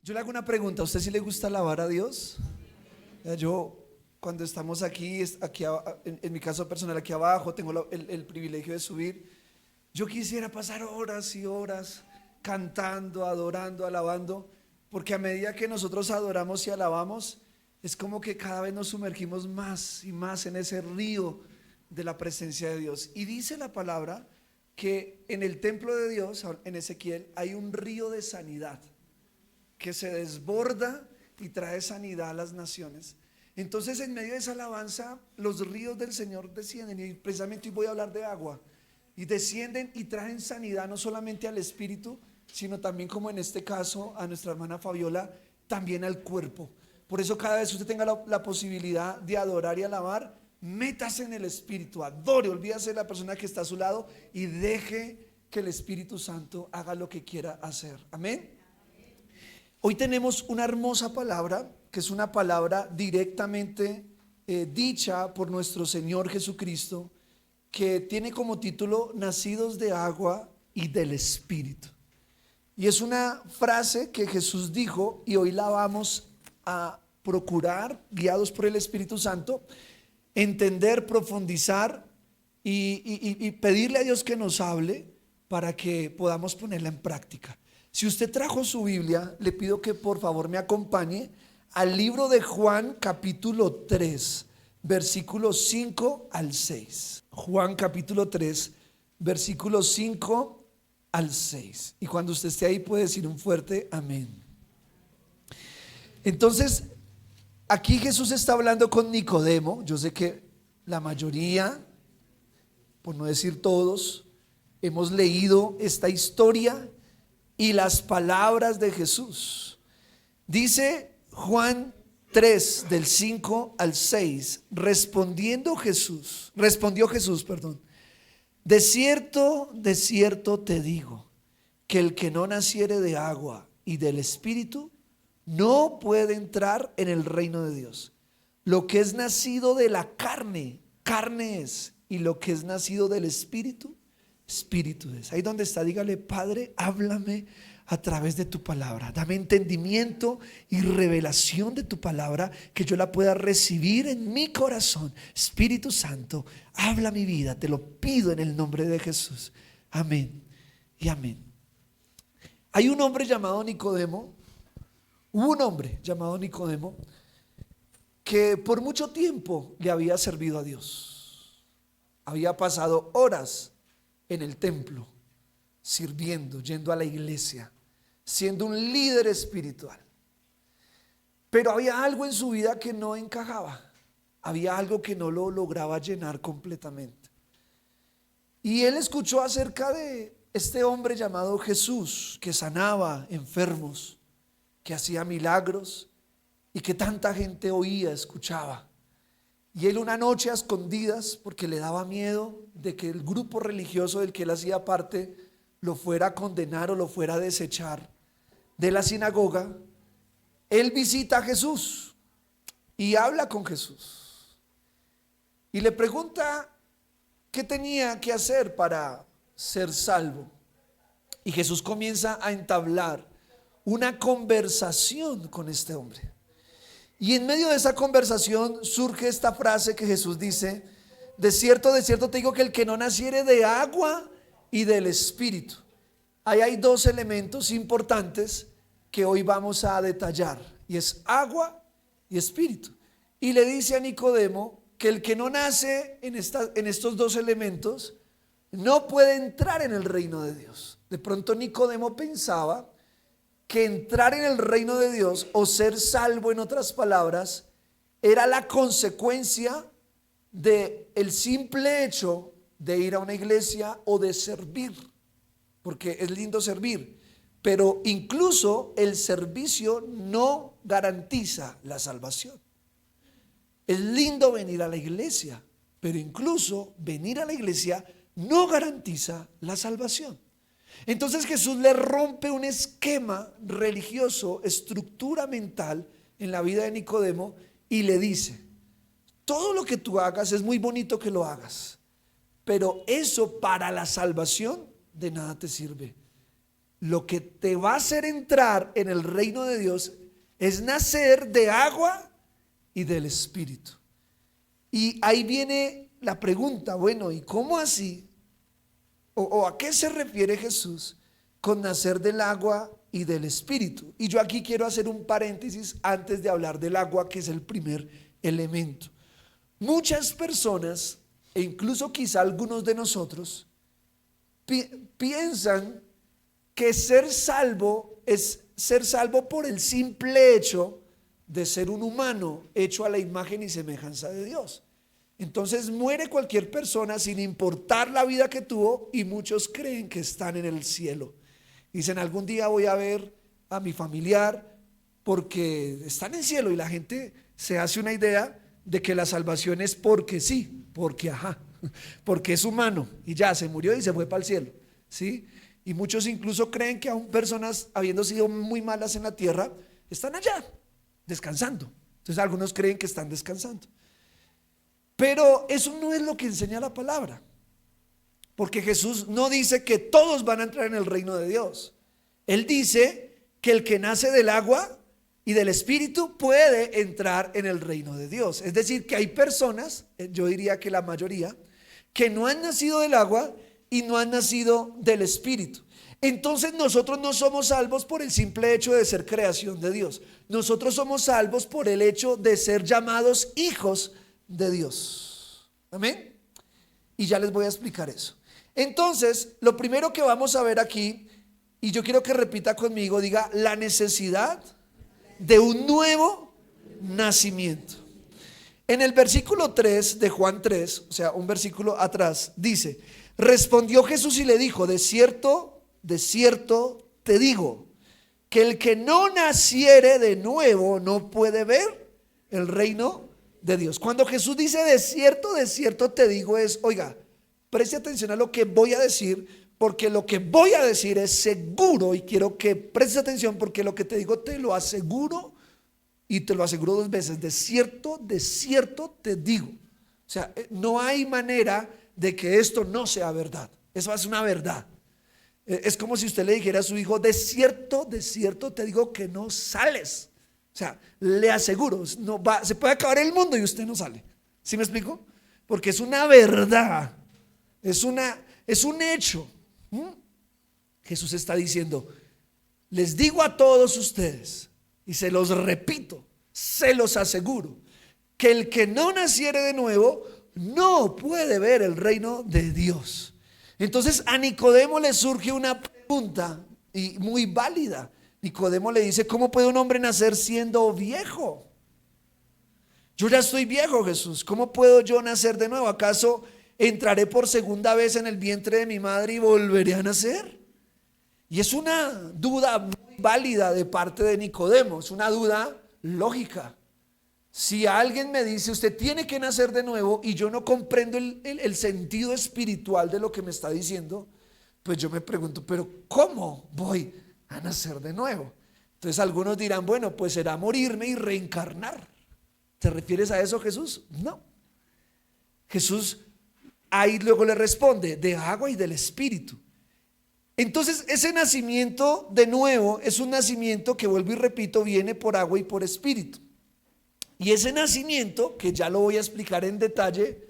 Yo le hago una pregunta, ¿a usted sí le gusta alabar a Dios? Yo cuando estamos aquí, en mi caso personal aquí abajo, tengo el privilegio de subir. Yo quisiera pasar horas y horas cantando, adorando, alabando, porque a medida que nosotros adoramos y alabamos, es como que cada vez nos sumergimos más y más en ese río de la presencia de Dios. Y dice la palabra que en el templo de Dios, en Ezequiel, hay un río de sanidad que se desborda y trae sanidad a las naciones. Entonces, en medio de esa alabanza, los ríos del Señor descienden, y precisamente hoy voy a hablar de agua, y descienden y traen sanidad no solamente al espíritu, sino también, como en este caso a nuestra hermana Fabiola, también al cuerpo. Por eso, cada vez que usted tenga la posibilidad de adorar y alabar, métase en el espíritu, adore, olvídese de la persona que está a su lado y deje que el Espíritu Santo haga lo que quiera hacer. Amén. Hoy tenemos una hermosa palabra, que es una palabra directamente dicha por nuestro Señor Jesucristo, que tiene como título Nacidos de agua y del Espíritu. Y es una frase que Jesús dijo, y hoy la vamos a procurar, guiados por el Espíritu Santo, entender, profundizar y pedirle a Dios que nos hable para que podamos ponerla en práctica. Si usted trajo su Biblia, le pido que por favor me acompañe al libro de Juan capítulo 3, versículos 5 al 6. Juan capítulo 3, versículos 5 al 6. Y cuando usted esté ahí puede decir un fuerte amén. Entonces, aquí Jesús está hablando con Nicodemo. Yo sé que la mayoría, por no decir todos, hemos leído esta historia y las palabras de Jesús. Dice Juan 3 del 5 al 6, respondió Jesús, de cierto te digo, que el que no naciere de agua y del Espíritu no puede entrar en el reino de Dios. Lo que es nacido de la carne, carne es, y lo que es nacido del Espíritu, Espíritu es. Ahí donde está, dígale: Padre, háblame a través de tu palabra, dame entendimiento y revelación de tu palabra, que yo la pueda recibir en mi corazón. Espíritu Santo, habla mi vida, te lo pido en el nombre de Jesús. Amén y amén. Hay un hombre llamado Nicodemo, hubo un hombre llamado Nicodemo que por mucho tiempo le había servido a Dios. Había pasado horas en el templo, sirviendo, yendo a la iglesia, siendo un líder espiritual. Pero había algo en su vida que no encajaba, había algo que no lo lograba llenar completamente. Y él escuchó acerca de este hombre llamado Jesús, que sanaba enfermos, que hacía milagros y que tanta gente oía, escuchaba. Y él, una noche a escondidas, porque le daba miedo de que el grupo religioso del que él hacía parte lo fuera a condenar o lo fuera a desechar de la sinagoga, él visita a Jesús y habla con Jesús y le pregunta qué tenía que hacer para ser salvo. Y Jesús comienza a entablar una conversación con este hombre. Y en medio de esa conversación surge esta frase que Jesús dice: de cierto te digo que el que no naciere de agua y del Espíritu. Ahí hay dos elementos importantes que hoy vamos a detallar, y es agua y espíritu. Y le dice a Nicodemo que el que no nace en estos dos elementos no puede entrar en el reino de Dios. De pronto Nicodemo pensaba que entrar en el reino de Dios, o ser salvo en otras palabras, era la consecuencia de el simple hecho de ir a una iglesia o de servir, porque es lindo servir, pero incluso el servicio no garantiza la salvación. Es lindo venir a la iglesia, pero incluso venir a la iglesia no garantiza la salvación. Entonces Jesús le rompe un esquema religioso, estructura mental en la vida de Nicodemo, y le dice: todo lo que tú hagas es muy bonito que lo hagas, pero eso para la salvación de nada te sirve. lo que te va a hacer entrar en el reino de Dios es nacer de agua y del Espíritu. Y ahí viene la pregunta, bueno, ¿y cómo así? ¿O a qué se refiere Jesús con nacer del agua y del Espíritu? Y yo aquí quiero hacer un paréntesis antes de hablar del agua, que es el primer elemento. Muchas personas, e incluso quizá algunos de nosotros, piensan que ser salvo es ser salvo por el simple hecho de ser un humano hecho a la imagen y semejanza de Dios. Entonces muere cualquier persona sin importar la vida que tuvo, y muchos creen que están en el cielo. Dicen, algún día voy a ver a mi familiar porque está en el cielo, y la gente se hace una idea de que la salvación es porque sí, porque porque es humano y ya se murió y se fue para el cielo, ¿sí? Y muchos incluso creen que aún personas habiendo sido muy malas en la tierra están allá descansando. Entonces algunos creen que están descansando, pero eso no es lo que enseña la palabra, porque Jesús no dice que todos van a entrar en el reino de Dios. Él dice que el que nace del agua y del Espíritu puede entrar en el reino de Dios. Es decir, que hay personas, yo diría que la mayoría, que no han nacido del agua y no han nacido del Espíritu. Entonces nosotros no somos salvos por el simple hecho de ser creación de Dios. Nosotros somos salvos por el hecho de ser llamados hijos de Dios. Amén. Y ya les voy a explicar eso. Entonces, lo primero que vamos a ver aquí, y yo quiero que repita conmigo, diga, la necesidad de un nuevo nacimiento. En el versículo 3 de Juan 3, o sea, un versículo atrás, dice: respondió Jesús y le dijo, de cierto te digo, que el que no naciere de nuevo no puede ver el reino de Dios. Cuando Jesús dice de cierto te digo, es, oiga, preste atención a lo que voy a decir, porque lo que voy a decir es seguro, y quiero que prestes atención, porque lo que te digo te lo aseguro, y te lo aseguro 2 veces, de cierto te digo. O sea, no hay manera de que esto no sea verdad. Eso es una verdad. Es como si usted le dijera a su hijo, de cierto te digo que no sales. O sea, le aseguro, no va, se puede acabar el mundo y usted no sale. ¿Sí me explico? Porque es una verdad, es un hecho. Jesús está diciendo, les digo a todos ustedes, y se los repito, se los aseguro, que el que no naciere de nuevo no puede ver el reino de Dios. Entonces a Nicodemo le surge una pregunta, y muy válida. Nicodemo le dice, ¿cómo puede un hombre nacer siendo viejo? Yo ya estoy viejo, Jesús, ¿cómo puedo yo nacer de nuevo? ¿Acaso entraré por segunda vez en el vientre de mi madre y volveré a nacer? Y es una duda muy válida de parte de Nicodemo, es una duda lógica. Si alguien me dice, usted tiene que nacer de nuevo, y yo no comprendo el sentido espiritual de lo que me está diciendo, pues yo me pregunto, pero ¿cómo voy a nacer de nuevo? Entonces algunos dirán, bueno, pues será morirme y reencarnar. ¿Te refieres a eso, Jesús? No. Jesús ahí luego le responde, de agua y del Espíritu. Entonces ese nacimiento de nuevo es un nacimiento que, vuelvo y repito, viene por agua y por Espíritu. Y ese nacimiento, que ya lo voy a explicar en detalle,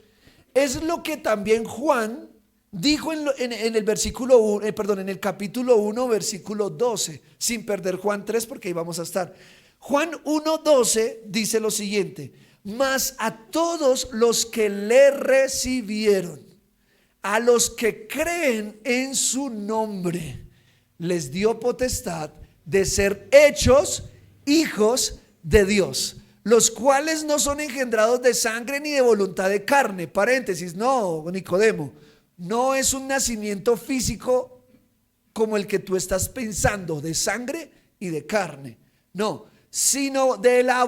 es lo que también Juan dijo en el versículo 1, en el capítulo 1, versículo 12, sin perder Juan 3, porque ahí vamos a estar. Juan 1:12 dice lo siguiente: mas a todos los que le recibieron, a los que creen en su nombre, les dio potestad de ser hechos hijos de Dios, los cuales no son engendrados de sangre ni de voluntad de carne. Paréntesis, no, Nicodemo, no es un nacimiento físico como el que tú estás pensando, de sangre y de carne, no, sino de la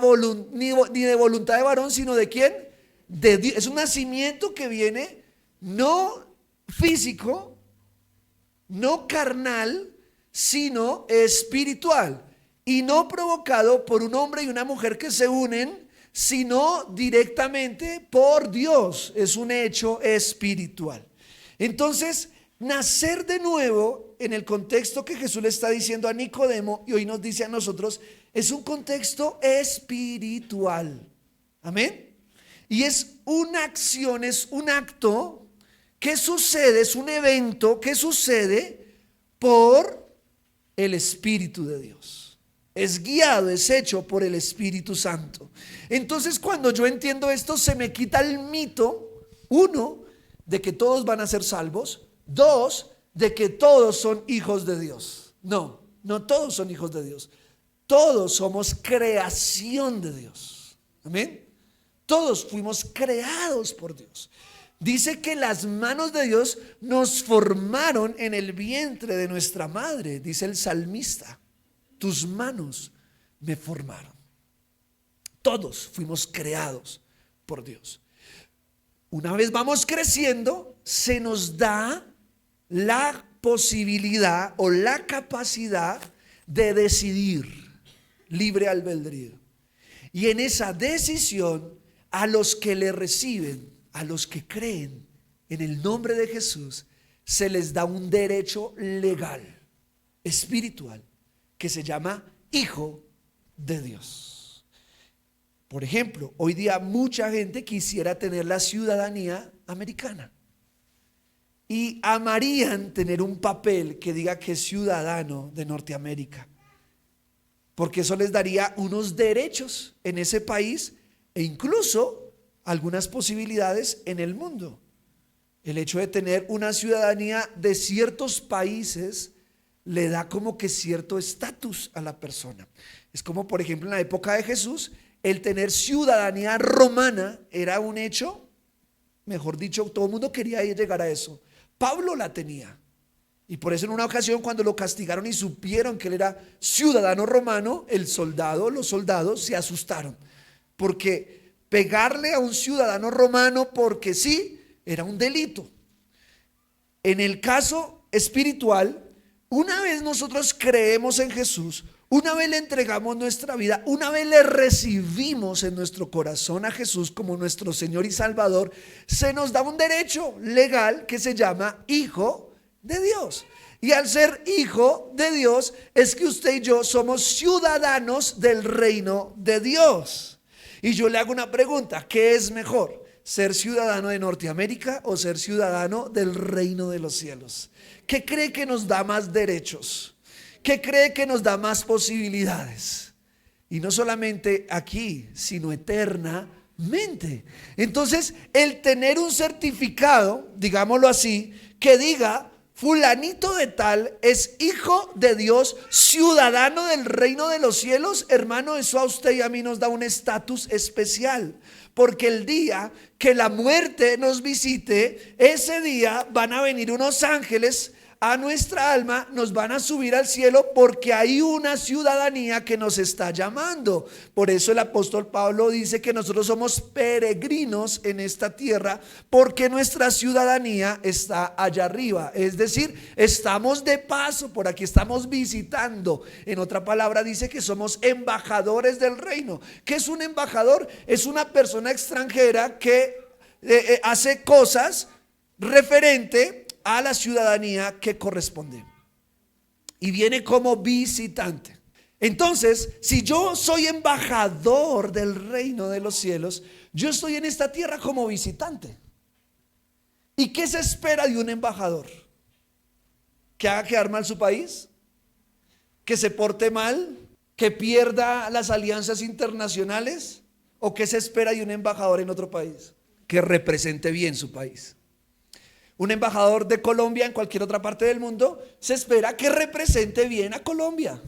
ni de voluntad de varón, sino de quién, de Dios. Es un nacimiento que viene no físico, no carnal, sino espiritual, y no provocado por un hombre y una mujer que se unen, sino directamente por Dios. Es un hecho espiritual. Entonces, nacer de nuevo en el contexto que Jesús le está diciendo a Nicodemo y hoy nos dice a nosotros, es un contexto espiritual. Amén. Y es una acción, es un acto que sucede, es un evento que sucede por el Espíritu de Dios. Es guiado, es hecho por el Espíritu Santo. Entonces, cuando yo entiendo esto, se me quita el mito, uno, de que todos van a ser salvos, dos, de que todos son hijos de Dios. No, no todos son hijos de Dios. Todos somos creación de Dios. Amén. Todos fuimos creados por Dios. Dice que las manos de Dios nos formaron en el vientre de nuestra madre. Dice el salmista, tus manos me formaron. Todos fuimos creados por Dios. Una vez vamos creciendo, se nos da la posibilidad o la capacidad de decidir, libre albedrío. Y en esa decisión, a los que le reciben, a los que creen en el nombre de Jesús, se les da un derecho legal, espiritual, que se llama hijo de Dios. Por ejemplo, hoy día mucha gente quisiera tener la ciudadanía americana y amarían tener un papel que diga que es ciudadano de Norteamérica, porque eso les daría unos derechos en ese país e incluso algunas posibilidades en el mundo. El hecho de tener una ciudadanía de ciertos países le da como que cierto estatus a la persona. Es como, por ejemplo, en la época de Jesús, el tener ciudadanía romana era un hecho, mejor dicho, todo el mundo quería llegar a eso. Pablo la tenía. Y por eso en una ocasión, cuando lo castigaron y supieron que él era ciudadano romano, los soldados se asustaron, porque pegarle a un ciudadano romano porque sí, era un delito. En el caso espiritual, una vez nosotros creemos en Jesús, una vez le entregamos nuestra vida, una vez le recibimos en nuestro corazón a Jesús como nuestro Señor y Salvador, se nos da un derecho legal que se llama hijo de Dios. Y al ser hijo de Dios es que usted y yo somos ciudadanos del reino de Dios. Y yo le hago una pregunta, ¿qué es mejor? ¿Ser ciudadano de Norteamérica o ser ciudadano del reino de los cielos? ¿Qué cree que nos da más derechos? ¿Qué cree que nos da más posibilidades? Y no solamente aquí, sino eternamente. Entonces, el tener un certificado, digámoslo así, que diga fulanito de tal es hijo de Dios, ciudadano del reino de los cielos, hermano, eso a usted y a mí nos da un estatus especial. Porque el día que la muerte nos visite, ese día van a venir unos ángeles a nuestra alma, nos van a subir al cielo porque hay una ciudadanía que nos está llamando. Por eso el apóstol Pablo dice que nosotros somos peregrinos en esta tierra porque nuestra ciudadanía está allá arriba. Es decir, estamos de paso por aquí, estamos visitando. En otra palabra dice que somos embajadores del reino. ¿Qué es un embajador? Es una persona extranjera que hace cosas referente a la ciudadanía que corresponde y viene como visitante. Entonces, si yo soy embajador del reino de los cielos, yo estoy en esta tierra como visitante. ¿Y qué se espera de un embajador? ¿Que haga quedar mal su país? ¿Que se porte mal? ¿Que pierda las alianzas internacionales? ¿O qué se espera de un embajador en otro país? Que represente bien su país. Un embajador de Colombia en cualquier otra parte del mundo se espera que represente bien a Colombia.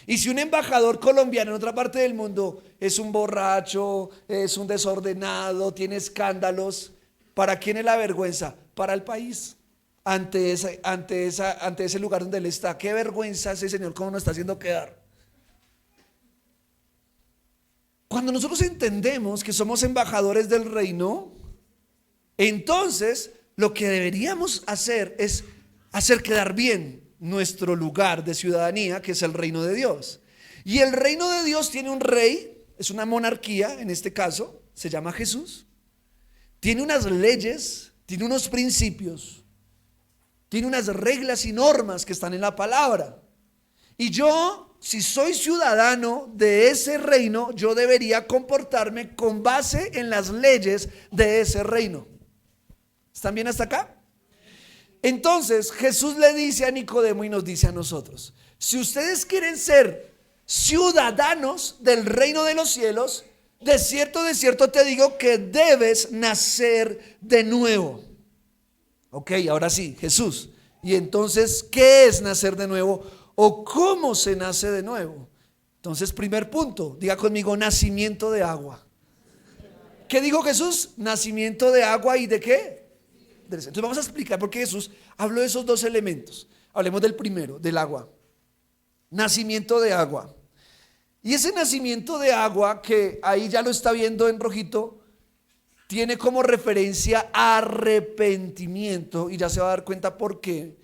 Y si un embajador colombiano en otra parte del mundo es un borracho, es un desordenado, tiene escándalos, ¿para quién es la vergüenza? Para el país. Ante ese lugar donde él está. Qué vergüenza ese señor, cómo nos está haciendo quedar. Cuando nosotros entendemos que somos embajadores del reino, entonces lo que deberíamos hacer es hacer quedar bien nuestro lugar de ciudadanía, que es el reino de Dios. Y el reino de Dios tiene un rey, es una monarquía, en este caso, se llama Jesús. Tiene unas leyes, tiene unos principios, tiene unas reglas y normas que están en la palabra. Y yo, si soy ciudadano de ese reino, yo debería comportarme con base en las leyes de ese reino. ¿Están bien hasta acá? Entonces Jesús le dice a Nicodemo y nos dice a nosotros: si ustedes quieren ser ciudadanos del reino de los cielos, de cierto te digo que debes nacer de nuevo. Ok, ahora sí, Jesús. Y entonces, ¿qué es nacer de nuevo? ¿O cómo se nace de nuevo? Entonces, primer punto, diga conmigo: nacimiento de agua. ¿Qué dijo Jesús? Nacimiento de agua y de qué. Entonces vamos a explicar por qué Jesús habló de esos dos elementos. Hablemos del primero, del agua. Nacimiento de agua. Y ese nacimiento de agua, que ahí ya lo está viendo en rojito, tiene como referencia arrepentimiento, y ya se va a dar cuenta por qué.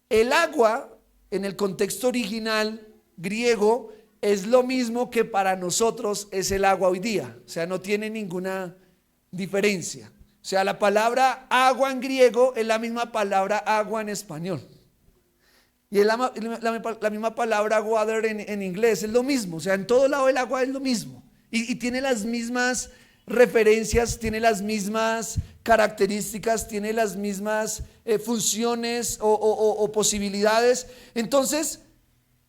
El agua, en el contexto original griego, es lo mismo que para nosotros es el agua hoy día. O sea, no tiene ninguna diferencia. O sea, la palabra agua en griego es la misma palabra agua en español. Y es la misma palabra water en inglés, es lo mismo. O sea, en todo lado el agua es lo mismo. Y tiene las mismas referencias, tiene las mismas características, tiene las mismas funciones o posibilidades. Entonces,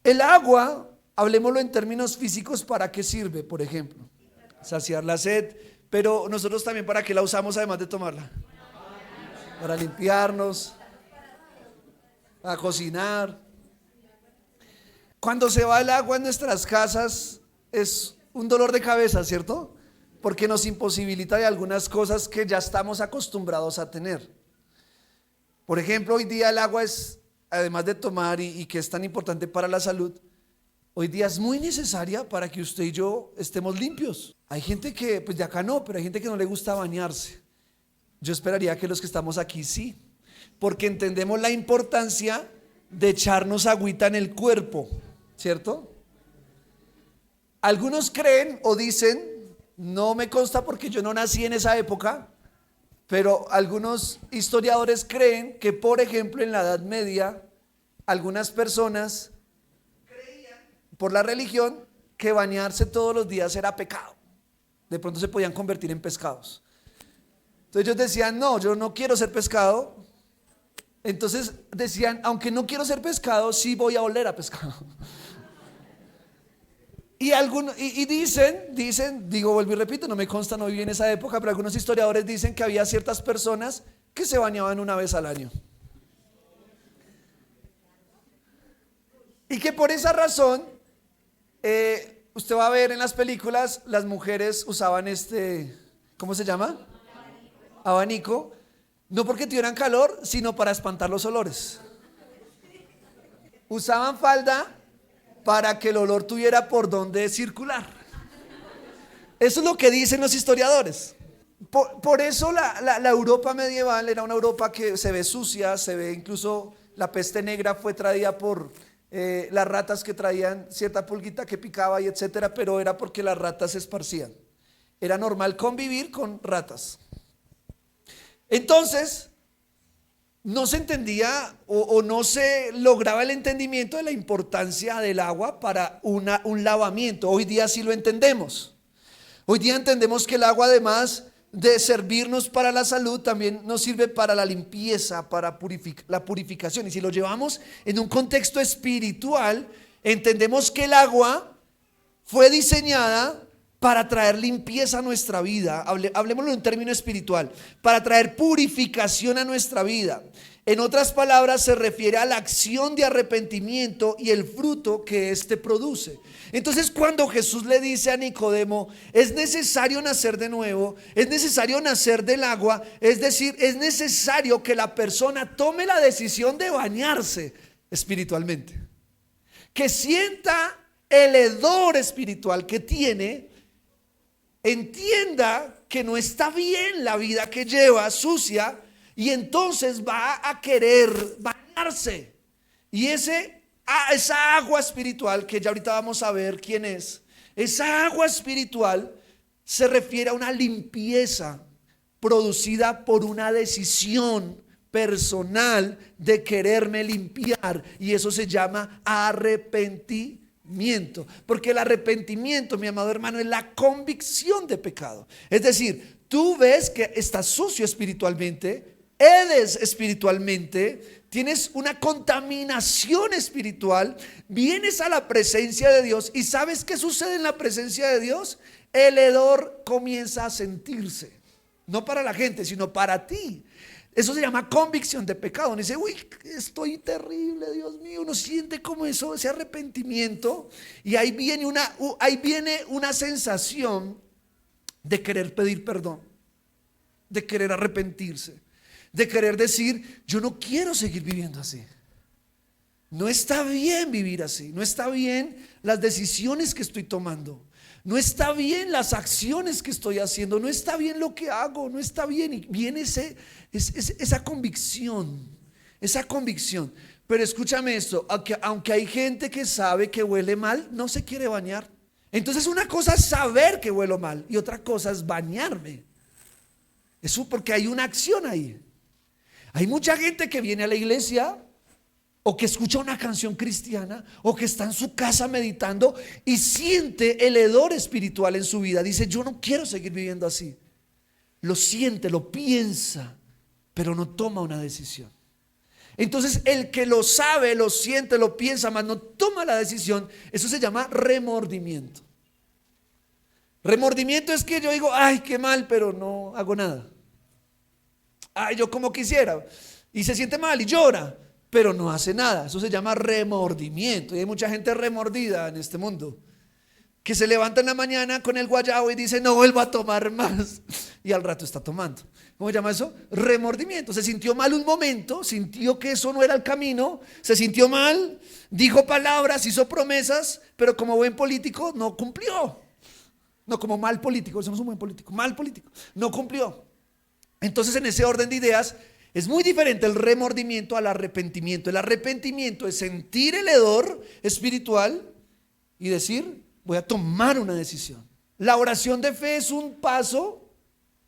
el agua, hablemoslo en términos físicos, ¿para qué sirve? Por ejemplo, saciar la sed. Pero nosotros también, ¿para qué la usamos además de tomarla? Para limpiarnos, para cocinar. Cuando se va el agua en nuestras casas es un dolor de cabeza, ¿cierto? Porque nos imposibilita de algunas cosas que ya estamos acostumbrados a tener. Por ejemplo, hoy día el agua es, además de tomar y que es tan importante para la salud, hoy día es muy necesaria para que usted y yo estemos limpios. Hay gente que, pues de acá no, pero hay gente que no le gusta bañarse. Yo esperaría que los que estamos aquí sí, porque entendemos la importancia de echarnos agüita en el cuerpo, ¿cierto? Algunos creen o dicen, no me consta porque yo no nací en esa época, pero algunos historiadores creen que, por ejemplo, en la Edad Media, algunas personas creían, por la religión, que bañarse todos los días era pecado. De pronto se podían convertir en pescados. Entonces ellos decían, no, yo no quiero ser pescado. Entonces decían, aunque no quiero ser pescado, sí voy a oler a pescado. Y dicen, digo, vuelvo y repito, no me consta, no viví en esa época, pero algunos historiadores dicen que había ciertas personas que se bañaban una vez al año. Y que por esa razón, usted va a ver en las películas, las mujeres usaban ¿cómo se llama? Abanico. No porque tuvieran calor, sino para espantar los olores. Usaban falda para que el olor tuviera por donde circular. Eso es lo que dicen los historiadores. Por eso la Europa medieval era una Europa que se ve sucia, se ve incluso la peste negra fue traída por las ratas que traían cierta pulguita que picaba y etcétera, pero era porque las ratas se esparcían. Era normal convivir con ratas. Entonces, no se entendía o no se lograba el entendimiento de la importancia del agua para un lavamiento. Hoy día sí lo entendemos. Hoy día entendemos que el agua, además de servirnos para la salud, también nos sirve para la limpieza, para la purificación. Y si lo llevamos en un contexto espiritual, entendemos que el agua fue diseñada para traer limpieza a nuestra vida. Hablemoslo en un término espiritual, para traer purificación a nuestra vida. En otras palabras, se refiere a la acción de arrepentimiento y el fruto que éste produce. Entonces, cuando Jesús le dice a Nicodemo, es necesario nacer de nuevo, es necesario nacer del agua, es decir, es necesario que la persona tome la decisión de bañarse espiritualmente, que sienta el hedor espiritual que tiene, entienda que no está bien la vida que lleva, sucia, y entonces va a querer bañarse. Y esa agua espiritual, que ya ahorita vamos a ver quién es, esa agua espiritual se refiere a una limpieza producida por una decisión personal de quererme limpiar, y eso se llama arrepentimiento, porque el arrepentimiento, mi amado hermano, es la convicción de pecado. Es decir, tú ves que estás sucio espiritualmente, eres espiritualmente, tienes una contaminación espiritual, vienes a la presencia de Dios y ¿sabes qué sucede en la presencia de Dios? El hedor comienza a sentirse, no para la gente, sino para ti. Eso se llama convicción de pecado. Uno dice, uy, estoy terrible, Dios mío. Uno siente como eso, ese arrepentimiento, y ahí viene una sensación de querer pedir perdón, de querer arrepentirse, de querer decir, yo no quiero seguir viviendo así. No está bien vivir así, no está bien las decisiones que estoy tomando, no está bien las acciones que estoy haciendo, no está bien lo que hago, no está bien. Y viene esa convicción, esa convicción. Pero escúchame esto, aunque hay gente que sabe que huele mal, no se quiere bañar. Entonces una cosa es saber que huelo mal y otra cosa es bañarme. Eso porque hay una acción ahí. Hay mucha gente que viene a la iglesia o que escucha una canción cristiana o que está en su casa meditando y siente el hedor espiritual en su vida. Dice, yo no quiero seguir viviendo así. Lo siente, lo piensa, pero no toma una decisión. Entonces el que lo sabe, lo siente, lo piensa, mas no toma la decisión, eso se llama remordimiento. Remordimiento es que yo digo, ay, qué mal, pero no hago nada. Ay, yo como quisiera. Y se siente mal y llora, pero no hace nada. Eso se llama remordimiento. Y hay mucha gente remordida en este mundo, que se levanta en la mañana con el guayabo y dice, no vuelvo a tomar más. Y al rato está tomando. ¿Cómo se llama eso? Remordimiento. Se sintió mal un momento, sintió que eso no era el camino, se sintió mal, dijo palabras, hizo promesas, pero como buen político no cumplió. No, como mal político, somos un buen político, mal político, no cumplió. Entonces, en ese orden de ideas, es muy diferente el remordimiento al arrepentimiento. El arrepentimiento es sentir el hedor espiritual y decir, voy a tomar una decisión. La oración de fe es un paso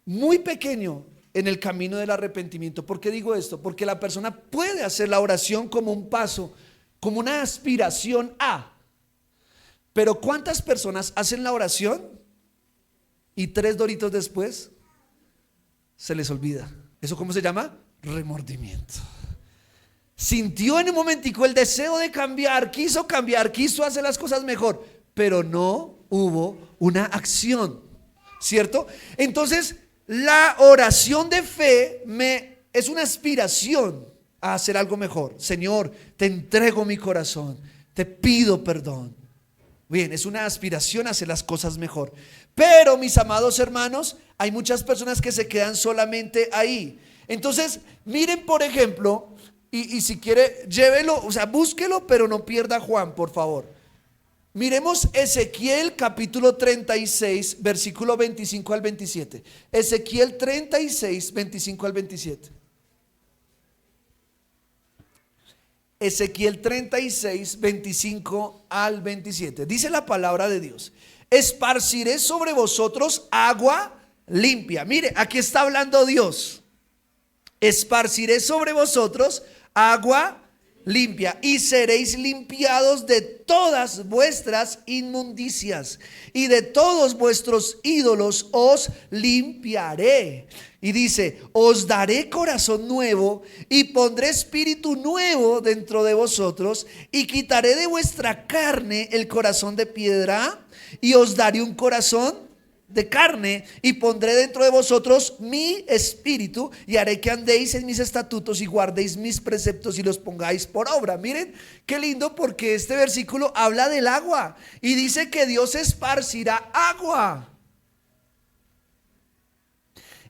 muy pequeño en el camino del arrepentimiento. ¿Por qué digo esto? Porque la persona puede hacer la oración como un paso, como una aspiración a. Pero ¿cuántas personas hacen la oración y 3 doritos después se les olvida? ¿Eso cómo se llama? Remordimiento. Sintió en un momentico el deseo de cambiar, quiso hacer las cosas mejor, pero no hubo una acción, ¿cierto? Entonces la oración de fe es una aspiración a hacer algo mejor. Señor, te entrego mi corazón, te pido perdón. Bien, es una aspiración a hacer las cosas mejor. Pero mis amados hermanos, hay muchas personas que se quedan solamente ahí. Entonces, miren por ejemplo, y si quiere, llévelo, o sea, búsquelo, pero no pierda Juan, por favor. Miremos Ezequiel capítulo 36, versículo 25 al 27. Ezequiel 36, 25 al 27. Ezequiel 36, 25 al 27. Dice la palabra de Dios: esparciré sobre vosotros agua limpia. Mire, aquí está hablando Dios. Esparciré sobre vosotros agua limpia y seréis limpiados de todas vuestras inmundicias y de todos vuestros ídolos os limpiaré. Y dice, os daré corazón nuevo y pondré espíritu nuevo dentro de vosotros y quitaré de vuestra carne el corazón de piedra y os daré un corazón de carne y pondré dentro de vosotros mi espíritu y haré que andéis en mis estatutos y guardéis mis preceptos y los pongáis por obra. Miren qué lindo, porque este versículo habla del agua y dice que Dios esparcirá agua.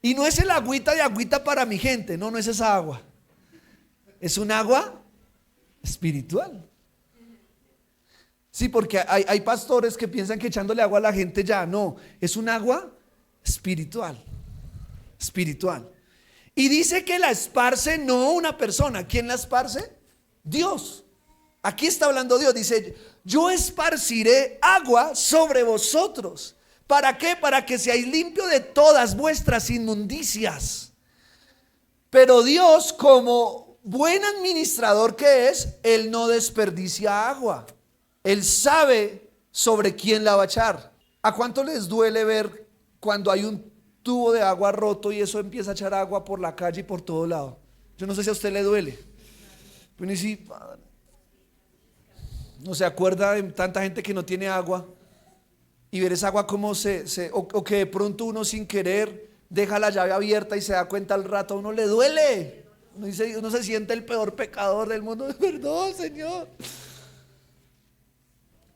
Y no es el agüita para mi gente, no es esa agua. Es un agua espiritual. Sí, porque hay pastores que piensan que echándole agua a la gente ya, no, es un agua espiritual, espiritual. Y dice que la esparce no una persona. ¿Quién la esparce? Dios. Aquí está hablando Dios, dice, yo esparciré agua sobre vosotros. ¿Para qué? Para que seáis limpios de todas vuestras inmundicias. Pero Dios, como buen administrador que es, Él no desperdicia agua. Él sabe sobre quién la va a echar. ¿A cuánto les duele ver cuando hay un tubo de agua roto y eso empieza a echar agua por la calle y por todo lado? Yo no sé si a usted le duele. Pero si no se acuerda de tanta gente que no tiene agua y ver esa agua como o que de pronto uno sin querer deja la llave abierta y se da cuenta al rato, a uno le duele. Uno se siente el peor pecador del mundo. Perdón, Señor.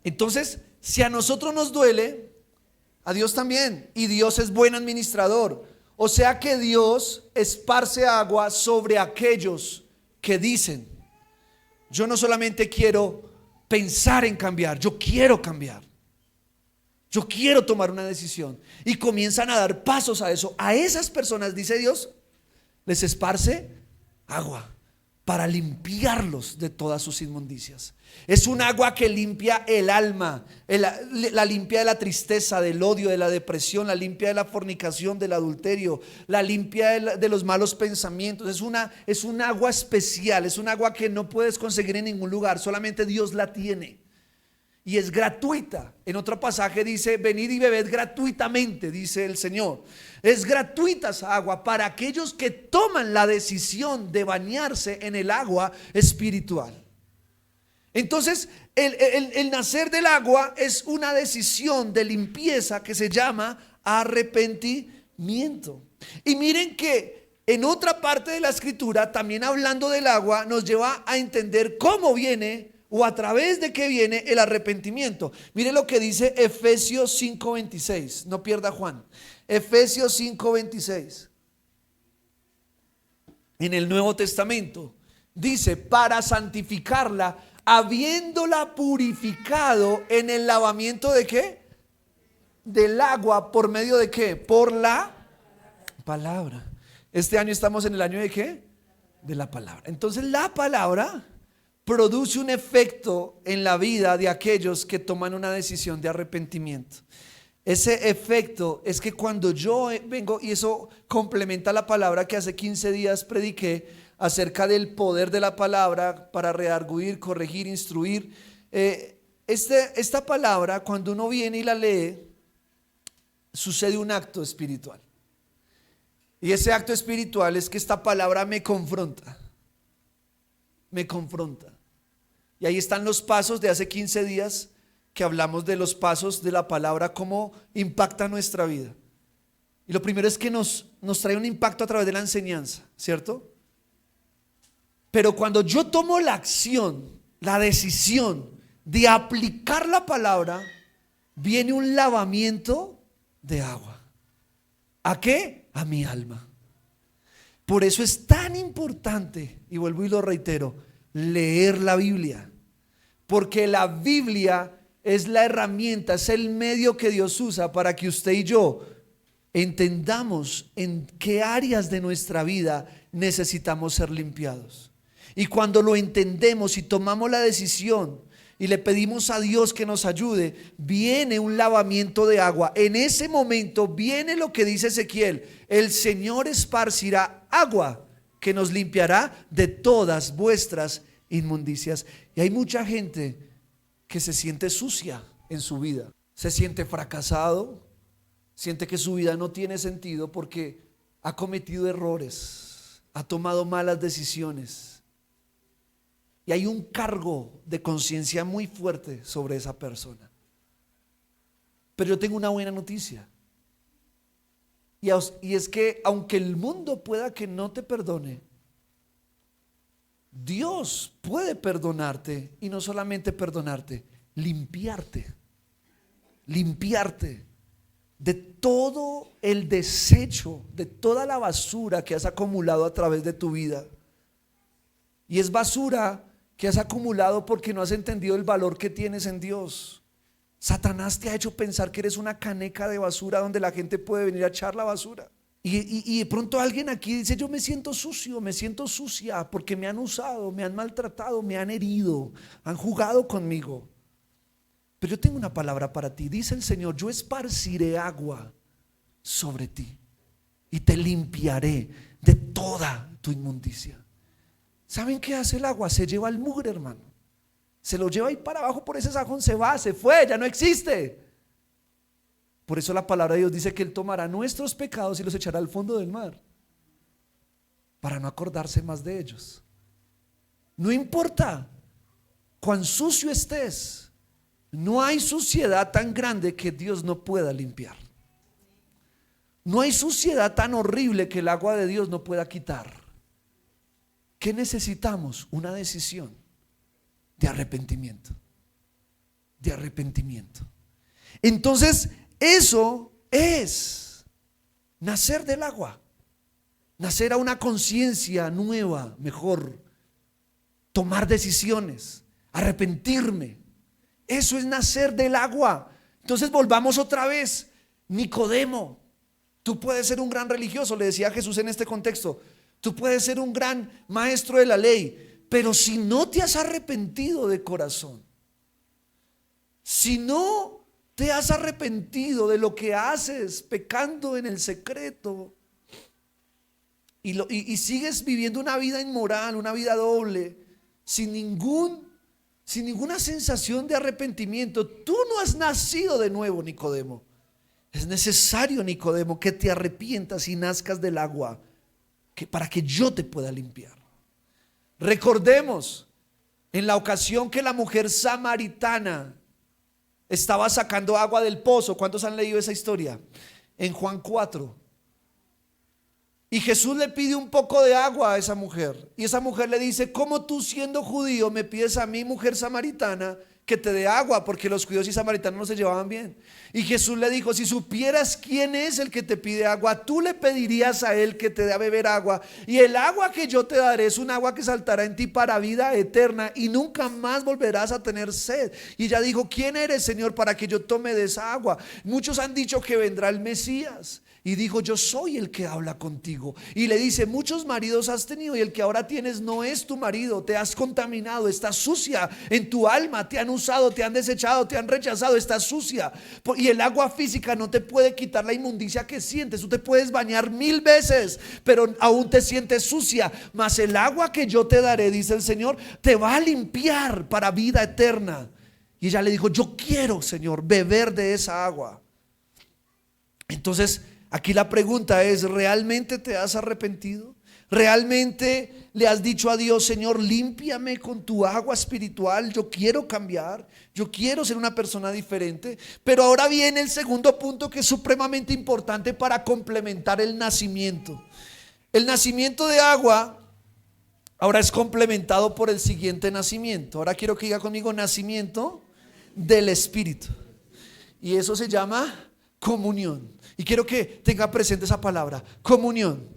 Entonces, si a nosotros nos duele, a Dios también. Y Dios es buen administrador. O sea que Dios esparce agua sobre aquellos que dicen: yo no solamente quiero pensar en cambiar, yo quiero cambiar. Yo quiero tomar una decisión. Y comienzan a dar pasos a eso. A esas personas, dice Dios, les esparce agua para limpiarlos de todas sus inmundicias. Es un agua que limpia el alma, la limpia de la tristeza, del odio, de la depresión, la limpia de la fornicación, del adulterio, la limpia de los malos pensamientos. Es un agua especial, es un agua que no puedes conseguir en ningún lugar, solamente Dios la tiene. Y es gratuita. En otro pasaje dice: venid y bebed gratuitamente, dice el Señor. Es gratuita esa agua para aquellos que toman la decisión de bañarse en el agua espiritual. Entonces el nacer del agua es una decisión de limpieza que se llama arrepentimiento. Y miren que en otra parte de la escritura, también hablando del agua, nos lleva a entender cómo viene o a través de qué viene el arrepentimiento. Mire lo que dice Efesios 5:26. No pierda Juan. Efesios 5:26. En el Nuevo Testamento dice: para santificarla, habiéndola purificado en el lavamiento de ¿qué? Del agua. ¿Por medio de qué? Por la palabra. Este año estamos en el año de ¿qué? De la palabra. Entonces la palabra produce un efecto en la vida de aquellos que toman una decisión de arrepentimiento. Ese efecto es que cuando yo vengo, y eso complementa la palabra que hace 15 días prediqué acerca del poder de la palabra para redarguir, corregir, instruir. Esta palabra, cuando uno viene y la lee, sucede un acto espiritual. Y ese acto espiritual es que esta palabra me confronta. Me confronta. Y ahí están los pasos de hace 15 días que hablamos de los pasos de la palabra, cómo impacta nuestra vida. Y lo primero es que nos trae un impacto a través de la enseñanza, ¿cierto? Pero cuando yo tomo la acción, la decisión de aplicar la palabra, viene un lavamiento de agua. ¿A qué? A mi alma. Por eso es tan importante, y vuelvo y lo reitero, leer la Biblia, porque la Biblia es la herramienta, es el medio que Dios usa para que usted y yo entendamos en qué áreas de nuestra vida necesitamos ser limpiados. Y cuando lo entendemos y tomamos la decisión y le pedimos a Dios que nos ayude, viene un lavamiento de agua. En ese momento viene lo que dice Ezequiel: el Señor esparcirá agua que nos limpiará de todas vuestras inmundicias. Y hay mucha gente que se siente sucia en su vida, se siente fracasado, siente que su vida no tiene sentido porque ha cometido errores, ha tomado malas decisiones, y hay un cargo de conciencia muy fuerte sobre esa persona. Pero yo tengo una buena noticia, y es que aunque el mundo pueda que no te perdone, Dios puede perdonarte, y no solamente perdonarte, limpiarte de todo el desecho, de toda la basura que has acumulado a través de tu vida. Y es basura que has acumulado porque no has entendido el valor que tienes en Dios. Satanás te ha hecho pensar que eres una caneca de basura donde la gente puede venir a echar la basura. Y de pronto alguien aquí dice: yo me siento sucio, me siento sucia porque me han usado, me han maltratado, me han herido, han jugado conmigo. Pero yo tengo una palabra para ti. Dice el Señor: yo esparciré agua sobre ti. y te limpiaré de toda tu inmundicia. ¿Saben qué hace el agua? Se lleva el mugre, hermano. Se lo lleva ahí para abajo por ese sajón, se va, se fue, ya no existe. Por eso la palabra de Dios dice que Él tomará nuestros pecados y los echará al fondo del mar, para no acordarse más de ellos. No importa cuán sucio estés, no hay suciedad tan grande que Dios no pueda limpiar. No hay suciedad tan horrible que el agua de Dios no pueda quitar. ¿Qué necesitamos? Una decisión de arrepentimiento. De arrepentimiento. Entonces, eso es nacer del agua. Nacer a una conciencia nueva, mejor. Tomar decisiones, arrepentirme. Eso es nacer del agua. Entonces volvamos otra vez. Nicodemo, tú puedes ser un gran religioso, le decía Jesús en este contexto. Tú puedes ser un gran maestro de la ley, pero si no te has arrepentido de corazón, si no te has arrepentido de lo que haces pecando en el secreto y sigues viviendo una vida inmoral, una vida doble, sin ninguna sensación de arrepentimiento, tú no has nacido de nuevo, Nicodemo. Es necesario, Nicodemo, que te arrepientas y nazcas del agua, para que yo te pueda limpiar. Recordemos en la ocasión que la mujer samaritana estaba sacando agua del pozo. ¿Cuántos han leído esa historia? En Juan 4. Y Jesús le pide un poco de agua a esa mujer. Y esa mujer le dice: ¿cómo tú, siendo judío, me pides a mí, mujer samaritana, que te dé agua? Porque los judíos y samaritanos no se llevaban bien. Y Jesús le dijo: si supieras quién es el que te pide agua, tú le pedirías a él que te dé a beber agua, y el agua que yo te daré es un agua que saltará en ti para vida eterna, y nunca más volverás a tener sed. Y ella dijo: ¿quién eres, Señor, para que yo tome de esa agua? Muchos han dicho que vendrá el Mesías. Y dijo: yo soy el que habla contigo. Y le dice: muchos maridos has tenido y el que ahora tienes no es tu marido. Te has contaminado, estás sucia en tu alma. Te han usado, te han desechado, te han rechazado, estás sucia. Y el agua física no te puede quitar la inmundicia que sientes. Tú te puedes bañar 1000 veces, pero aún te sientes sucia. Mas el agua que yo te daré, dice el Señor, te va a limpiar para vida eterna. Y ella le dijo: yo quiero, Señor, beber de esa agua. Entonces, aquí la pregunta es: ¿realmente te has arrepentido? ¿Realmente le has dicho a Dios: Señor, límpiame con tu agua espiritual? Yo quiero cambiar, yo quiero ser una persona diferente. Pero ahora viene el segundo punto, que es supremamente importante para complementar el nacimiento. El nacimiento de agua ahora es complementado por el siguiente nacimiento. Ahora quiero que diga conmigo: nacimiento del Espíritu. Y eso se llama comunión. Y quiero que tenga presente esa palabra, comunión.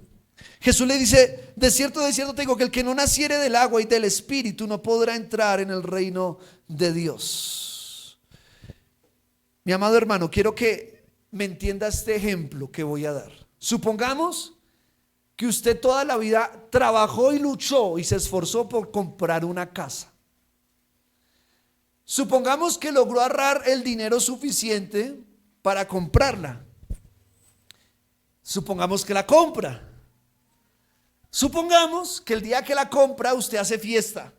Jesús le dice: de cierto te digo que el que no naciere del agua y del Espíritu no podrá entrar en el reino de Dios. Mi amado hermano, quiero que me entienda este ejemplo que voy a dar. Supongamos que usted toda la vida trabajó y luchó y se esforzó por comprar una casa. Supongamos que logró ahorrar el dinero suficiente para comprarla. Supongamos que la compra. Supongamos que el día que la compra usted hace fiesta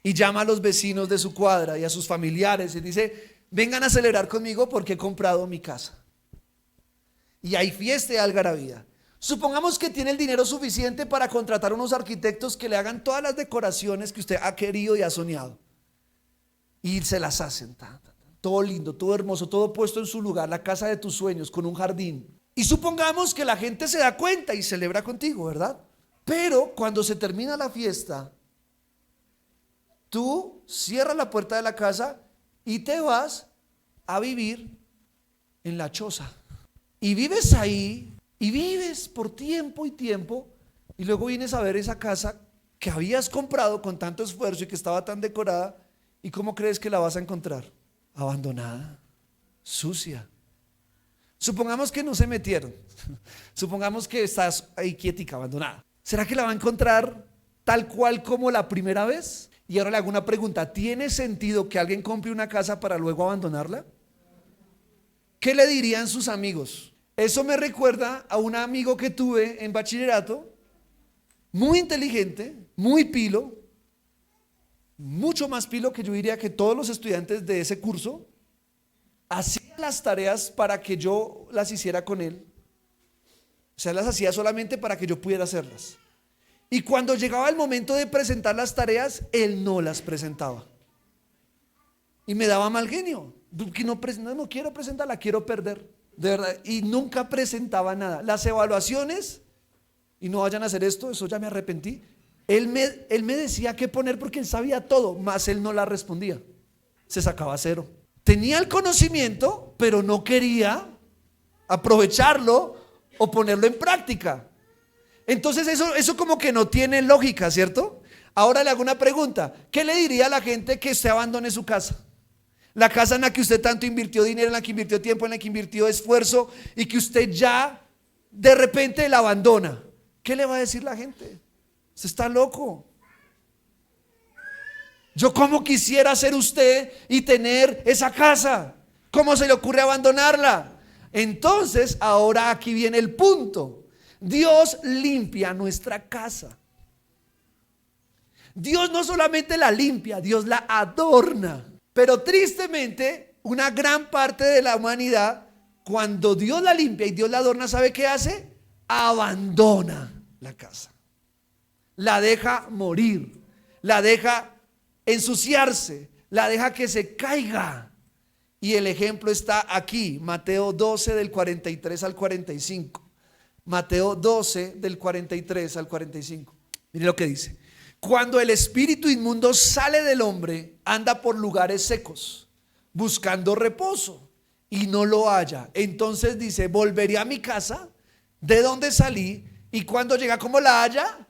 y llama a los vecinos de su cuadra y a sus familiares y dice: vengan a celebrar conmigo porque he comprado mi casa. Y hay fiesta y algarabía. Supongamos que tiene el dinero suficiente para contratar unos arquitectos que le hagan todas las decoraciones que usted ha querido y ha soñado. Y se las hacen. Todo lindo, todo hermoso, todo puesto en su lugar, la casa de tus sueños con un jardín. Y supongamos que la gente se da cuenta y celebra contigo, ¿verdad? Pero cuando se termina la fiesta, tú cierras la puerta de la casa y te vas a vivir en la choza. Y vives ahí, y vives por tiempo y tiempo, y luego vienes a ver esa casa que habías comprado con tanto esfuerzo y que estaba tan decorada. ¿Y cómo crees que la vas a encontrar? Abandonada, sucia. Supongamos que no se metieron. Supongamos que estás ahí quietica, abandonada. ¿Será que la va a encontrar tal cual como la primera vez? Y ahora le hago una pregunta: ¿tiene sentido que alguien compre una casa para luego abandonarla? ¿Qué le dirían sus amigos? Eso me recuerda a un amigo que tuve en bachillerato, muy inteligente, muy pilo, mucho más pilo que yo diría que todos los estudiantes de ese curso. Hacía las tareas para que yo las hiciera con él. O sea, las hacía solamente para que yo pudiera hacerlas. Y cuando llegaba el momento de presentar las tareas, él no las presentaba. Y me daba mal genio. Que no quiero presentarla, quiero perder. De verdad. Y nunca presentaba nada. Las evaluaciones, y no vayan a hacer esto, eso ya me arrepentí. Él me decía qué poner porque él sabía todo, más él no la respondía. Se sacaba 0. Tenía el conocimiento, pero no quería aprovecharlo o ponerlo en práctica. Entonces eso como que no tiene lógica, ¿cierto? Ahora le hago una pregunta. ¿Qué le diría a la gente que usted abandone su casa? La casa en la que usted tanto invirtió dinero, en la que invirtió tiempo, en la que invirtió esfuerzo, y que usted ya de repente la abandona. ¿Qué le va a decir la gente? Usted está loco. Yo como quisiera ser usted y tener esa casa. ¿Cómo se le ocurre abandonarla? Entonces, ahora aquí viene el punto. Dios limpia nuestra casa. Dios no solamente la limpia, Dios la adorna. Pero tristemente, una gran parte de la humanidad, cuando Dios la limpia y Dios la adorna, ¿sabe qué hace? Abandona la casa. La deja morir, la deja ensuciarse, la deja que se caiga. Y el ejemplo está aquí, Mateo 12 del 43 al 45. Mateo 12 del 43 al 45. Mire lo que dice. Cuando el espíritu inmundo sale del hombre, anda por lugares secos, buscando reposo, y no lo halla. Entonces dice, volveré a mi casa, de donde salí, y cuando llega, ¿cómo la halla?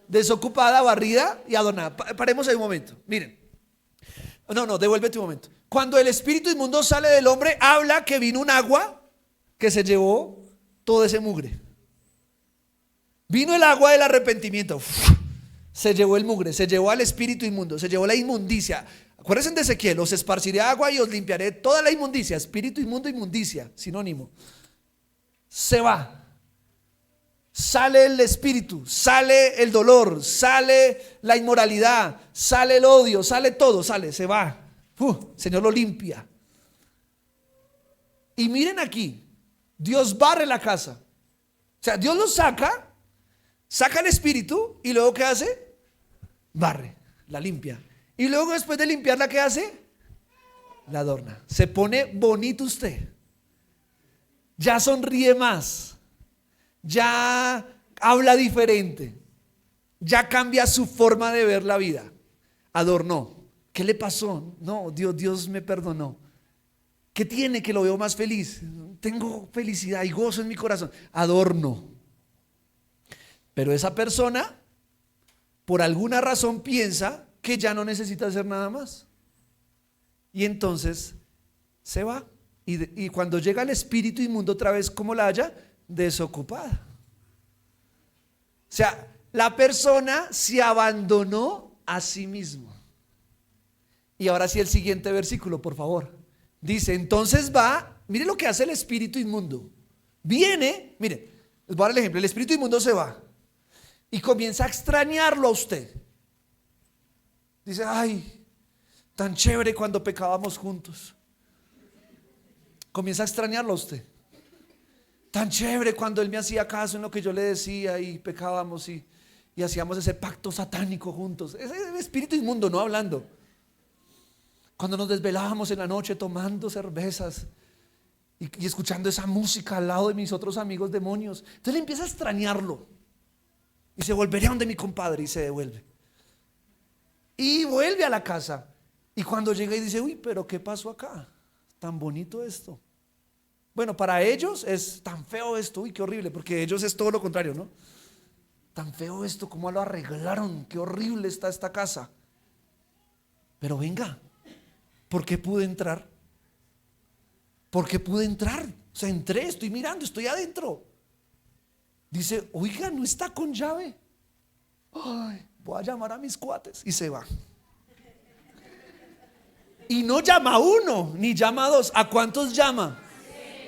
Desocupada, barrida y adornada. Paremos ahí un momento. Miren. No, devuélvete un momento. Cuando el espíritu inmundo sale del hombre, habla que vino un agua que se llevó todo ese mugre. Vino el agua del arrepentimiento. Se llevó el mugre, se llevó al espíritu inmundo, se llevó la inmundicia. Acuérdense de Ezequiel, os esparciré agua y os limpiaré toda la inmundicia. Espíritu inmundo, inmundicia, sinónimo. Se va. Sale el espíritu, sale el dolor, sale la inmoralidad, sale el odio, sale todo, se va. Señor lo limpia. Y miren aquí, Dios barre la casa. O sea, Dios lo saca el espíritu y luego ¿qué hace? Barre, la limpia. Y luego después de limpiarla, ¿qué hace? La adorna. Se pone bonito usted. Ya sonríe más. Ya habla diferente. Ya cambia su forma de ver la vida. Adornó. ¿Qué le pasó? No, Dios me perdonó. ¿Qué tiene que lo veo más feliz? Tengo felicidad y gozo en mi corazón. Adorno. Pero esa persona, por alguna razón, piensa que ya no necesita hacer nada más. Y entonces se va. Y cuando llega el espíritu inmundo otra vez, ¿cómo la halla? Desocupada. O sea, la persona se abandonó a sí mismo. Y ahora sí el siguiente versículo, por favor. Dice, entonces va, mire lo que hace el espíritu inmundo. Viene, mire, les voy a dar el ejemplo, el espíritu inmundo se va y comienza a extrañarlo a usted. Dice, ay, tan chévere cuando pecábamos juntos. Comienza a extrañarlo a usted. Tan chévere cuando él me hacía caso en lo que yo le decía y pecábamos y hacíamos ese pacto satánico juntos. Ese espíritu inmundo, no hablando. Cuando nos desvelábamos en la noche tomando cervezas y escuchando esa música al lado de mis otros amigos demonios. Entonces le empieza a extrañarlo. Y se volvería donde mi compadre y se devuelve. Y vuelve a la casa. Y cuando llega y dice, uy, pero ¿qué pasó acá? Tan bonito esto. Bueno, para ellos es tan feo esto, uy, qué horrible, porque ellos es todo lo contrario, ¿no? Tan feo esto, ¿cómo lo arreglaron? Qué horrible está esta casa. Pero venga, ¿por qué pude entrar? ¿Por qué pude entrar? O sea, entré, estoy mirando, estoy adentro. Dice, oiga, no está con llave. Ay, voy a llamar a mis cuates. Y se va. Y no llama a uno, ni llama a dos. ¿A cuántos llama?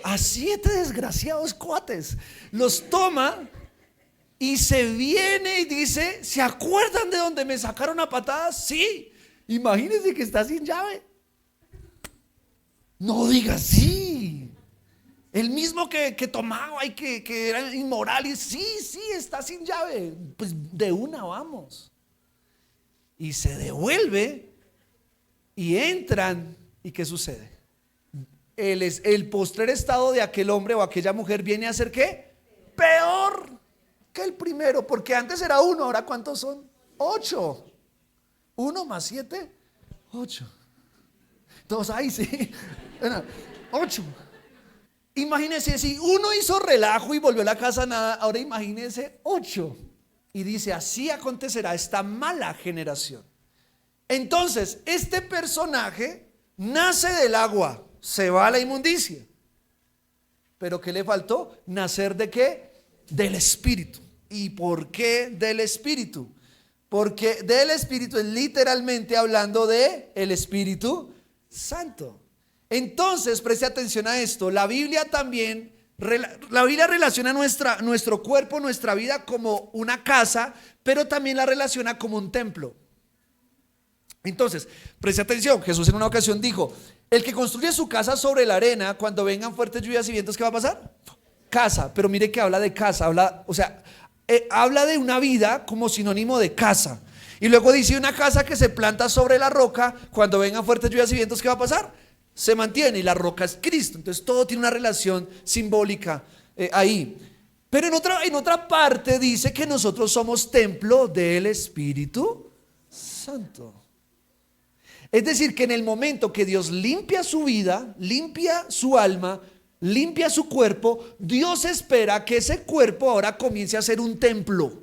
a 7 desgraciados cuates. Los toma y se viene y dice: ¿se acuerdan de donde me sacaron a patadas? Sí. Imagínense que está sin llave. No digas sí. El mismo que tomaba y que era inmoral. Y sí, está sin llave. Pues de una vamos. Y se devuelve y entran. ¿Y qué sucede? El postrer estado de aquel hombre o aquella mujer viene a ser ¿qué? Peor que el primero, porque antes era 1, ahora ¿cuántos son? 8. 1 más 7, 8. Todos ahí sí. 8. Imagínense, si uno hizo relajo y volvió a la casa nada, ahora imagínense 8. Y dice: así acontecerá esta mala generación. Entonces, este personaje nace del agua, se va a la inmundicia. Pero ¿qué le faltó? ¿Nacer de qué? Del Espíritu. ¿Y por qué del Espíritu? Porque del Espíritu es literalmente hablando de el Espíritu Santo. Entonces, preste atención a esto. La Biblia relaciona nuestro cuerpo, nuestra vida como una casa, pero también la relaciona como un templo. Entonces, preste atención. Jesús en una ocasión dijo: el que construye su casa sobre la arena, cuando vengan fuertes lluvias y vientos, ¿qué va a pasar? Casa. Pero mire que habla de casa, habla de una vida como sinónimo de casa. Y luego dice: una casa que se planta sobre la roca, cuando vengan fuertes lluvias y vientos, ¿qué va a pasar? Se mantiene, y la roca es Cristo. Entonces todo tiene una relación simbólica ahí. Pero en otra parte dice que nosotros somos templo del Espíritu Santo. Es decir, que en el momento que Dios limpia su vida, limpia su alma, limpia su cuerpo, Dios espera que ese cuerpo ahora comience a ser un templo.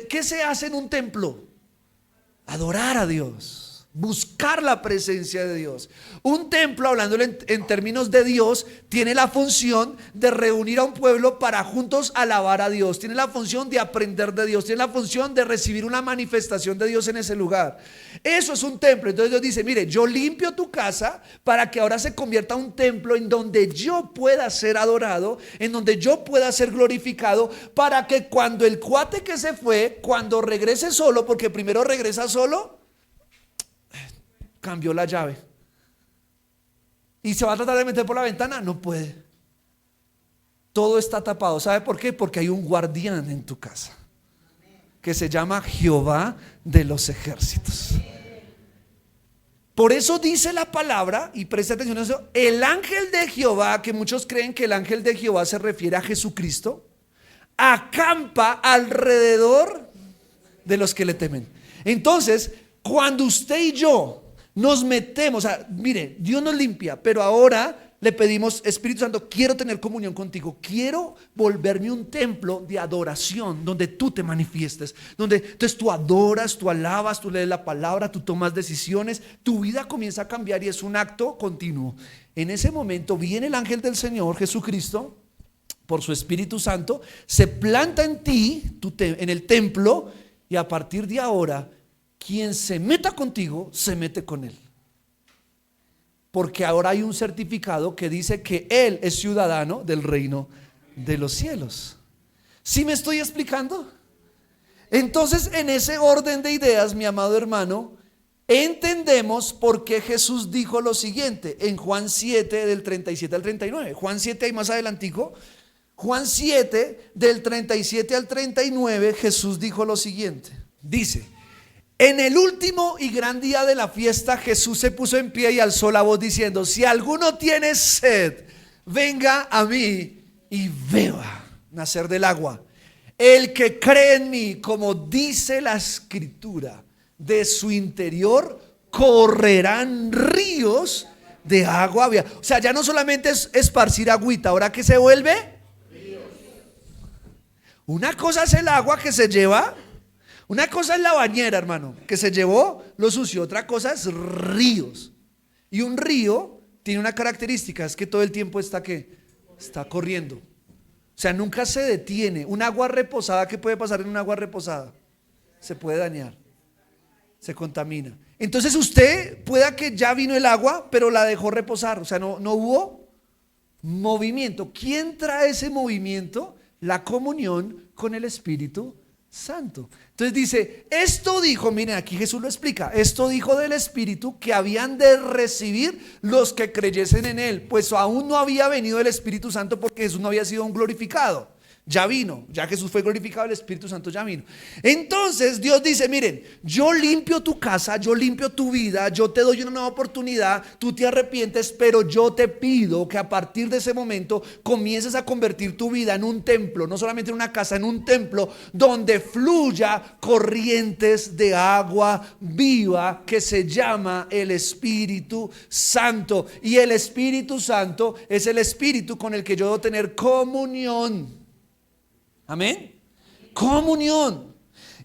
¿Qué se hace en un templo? Adorar a Dios, buscar la presencia de Dios. Un templo, hablándole en términos de Dios, tiene la función de reunir a un pueblo para juntos alabar a Dios. Tiene la función de aprender de Dios. Tiene la función de recibir una manifestación de Dios en ese lugar. Eso es un templo. Entonces Dios dice: mire, yo limpio tu casa para que ahora se convierta en un templo en donde yo pueda ser adorado, en donde yo pueda ser glorificado, para que cuando el cuate que se fue, cuando regrese solo, porque primero regresa solo, cambió la llave y se va a tratar de meter por la ventana, no puede. Todo está tapado. ¿Sabe por qué? Porque hay un guardián en tu casa que se llama Jehová de los ejércitos. Por eso dice la palabra, y presta atención a eso: el ángel de Jehová, que muchos creen que el ángel de Jehová se refiere a Jesucristo, acampa alrededor de los que le temen. Entonces, cuando usted y yo nos metemos, mire, Dios nos limpia, pero ahora le pedimos: Espíritu Santo, quiero tener comunión contigo, quiero volverme un templo de adoración donde tú te manifiestes, donde entonces tú adoras, tú alabas, tú lees la palabra, tú tomas decisiones, tu vida comienza a cambiar y es un acto continuo. En ese momento viene el ángel del Señor Jesucristo por su Espíritu Santo, se planta en ti, en el templo, y a partir de ahora quien se meta contigo, se mete con él. Porque ahora hay un certificado que dice que él es ciudadano del reino de los cielos. ¿Sí me estoy explicando? Entonces, en ese orden de ideas, mi amado hermano, entendemos por qué Jesús dijo lo siguiente en Juan 7, del 37 al 39. Juan 7, ahí más adelantico. Juan 7, del 37 al 39, Jesús dijo lo siguiente. Dice: en el último y gran día de la fiesta, Jesús se puso en pie y alzó la voz diciendo: si alguno tiene sed, venga a mí y beba. Nacer del agua. El que cree en mí, como dice la Escritura, de su interior correrán ríos de agua viva. O sea, ya no solamente es esparcir agüita, ahora que se vuelve ríos. Una cosa es el agua que se lleva. Una cosa es la bañera, hermano, que se llevó lo sucio. Otra cosa es ríos. Y un río tiene una característica: es que todo el tiempo está corriendo. O sea, nunca se detiene. Un agua reposada, ¿qué puede pasar en un agua reposada? Se puede dañar, se contamina. Entonces usted pueda que ya vino el agua, pero la dejó reposar. O sea, no hubo movimiento. ¿Quién trae ese movimiento? La comunión con el Espíritu Santo. Entonces dice, esto dijo, miren, aquí Jesús lo explica, esto dijo del Espíritu que habían de recibir los que creyesen en él, pues aún no había venido el Espíritu Santo porque Jesús no había sido un glorificado. Ya vino, ya Jesús fue glorificado, el Espíritu Santo ya vino. Entonces Dios dice, miren, yo limpio tu casa, yo limpio tu vida, yo te doy una nueva oportunidad, tú te arrepientes, pero yo te pido que a partir de ese momento comiences a convertir tu vida en un templo, no solamente en una casa, en un templo donde fluya corrientes de agua viva que se llama el Espíritu Santo. Y el Espíritu Santo es el Espíritu con el que yo debo tener comunión. Amén. Comunión.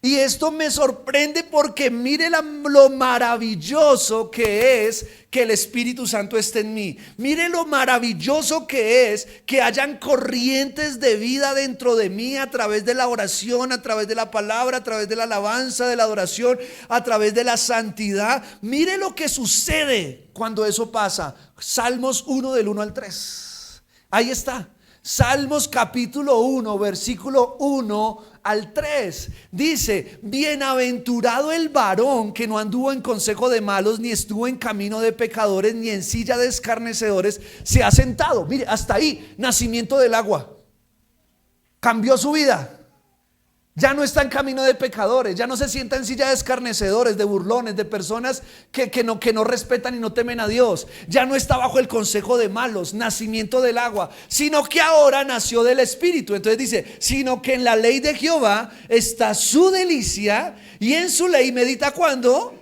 Y esto me sorprende porque mire lo maravilloso que es que el Espíritu Santo esté en mí. Mire lo maravilloso que es que hayan corrientes de vida dentro de mí a través de la oración, a través de la palabra, a través de la alabanza, de la adoración, a través de la santidad. Mire lo que sucede cuando eso pasa. Salmos 1 del 1 al 3. Ahí está. Salmos capítulo 1, versículo 1 al 3. Dice, bienaventurado el varón que no anduvo en consejo de malos, ni estuvo en camino de pecadores, ni en silla de escarnecedores se ha sentado. Mire, hasta ahí, nacimiento del agua. Cambió su vida. Ya no está en camino de pecadores, ya no se sienta en silla de escarnecedores, de burlones, de personas que no respetan y no temen a Dios. Ya no está bajo el consejo de malos, nacimiento del agua, sino que ahora nació del Espíritu. Entonces dice, sino que en la ley de Jehová está su delicia, y en su ley medita ¿cuándo?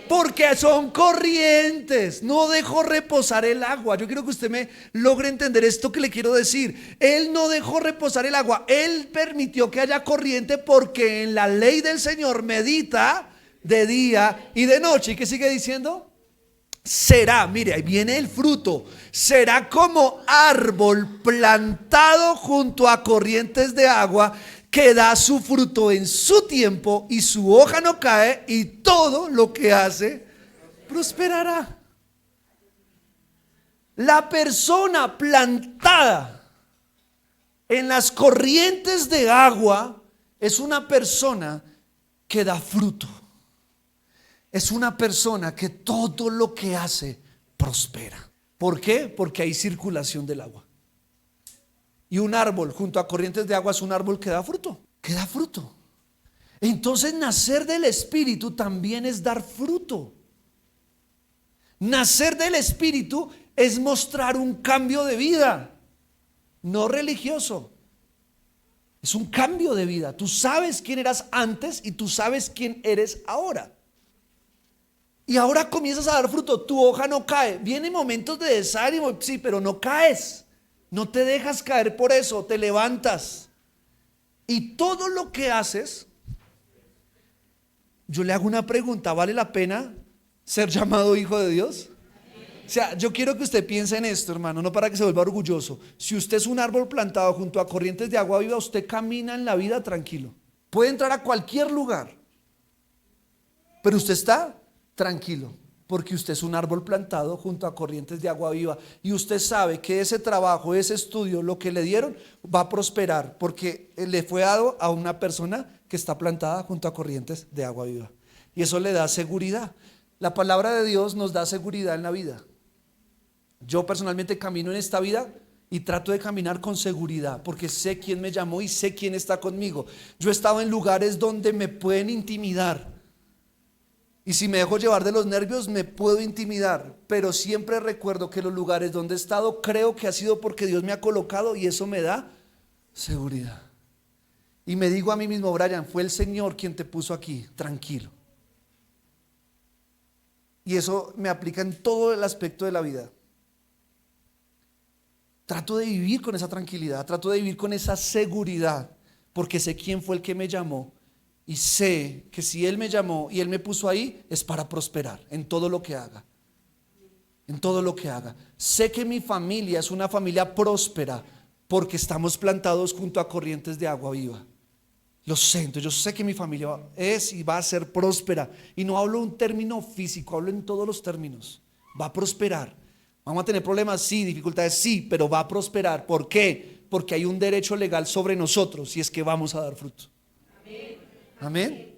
Porque son corrientes. No dejó reposar el agua. Yo quiero que usted me logre entender esto que le quiero decir. Él no dejó reposar el agua. Él permitió que haya corriente porque en la ley del Señor medita de día y de noche. ¿Y qué sigue diciendo? Será, mire, ahí viene el fruto. Será como árbol plantado junto a corrientes de agua, que da su fruto en su tiempo y su hoja no cae, y todo lo que hace prosperará. La persona plantada en las corrientes de agua es una persona que da fruto. Es una persona que todo lo que hace prospera. ¿Por qué? Porque hay circulación del agua. Y un árbol junto a corrientes de agua es un árbol que da fruto, que da fruto. Entonces nacer del Espíritu también es dar fruto. Nacer del Espíritu es mostrar un cambio de vida, no religioso. Es un cambio de vida. Tú sabes quién eras antes y tú sabes quién eres ahora. Y ahora comienzas a dar fruto, tu hoja no cae. Vienen momentos de desánimo, sí, pero no caes. No te dejas caer por eso, te levantas. Y todo lo que haces, yo le hago una pregunta, ¿vale la pena ser llamado hijo de Dios? O sea, yo quiero que usted piense en esto, hermano, no para que se vuelva orgulloso. Si usted es un árbol plantado junto a corrientes de agua viva, usted camina en la vida tranquilo. Puede entrar a cualquier lugar, pero usted está tranquilo. Porque usted es un árbol plantado junto a corrientes de agua viva. Y usted sabe que ese trabajo, ese estudio, lo que le dieron va a prosperar. Porque le fue dado a una persona que está plantada junto a corrientes de agua viva. Y eso le da seguridad. La palabra de Dios nos da seguridad en la vida. Yo personalmente camino en esta vida y trato de caminar con seguridad. Porque sé quién me llamó y sé quién está conmigo. Yo he estado en lugares donde me pueden intimidar. Y si me dejo llevar de los nervios me puedo intimidar, pero siempre recuerdo que los lugares donde he estado creo que ha sido porque Dios me ha colocado y eso me da seguridad. Y me digo a mí mismo, Brian, fue el Señor quien te puso aquí, tranquilo. Y eso me aplica en todo el aspecto de la vida. Trato de vivir con esa tranquilidad, trato de vivir con esa seguridad, porque sé quién fue el que me llamó. Y sé que si Él me llamó y Él me puso ahí, es para prosperar en todo lo que haga. En todo lo que haga. Sé que mi familia es una familia próspera porque estamos plantados junto a corrientes de agua viva. Lo sé, entonces yo sé que mi familia es y va a ser próspera. Y no hablo un término físico, hablo en todos los términos. Va a prosperar Vamos a tener problemas, sí, dificultades, sí, pero va a prosperar. ¿Por qué? Porque hay un derecho legal sobre nosotros y es que vamos a dar fruto. Amén.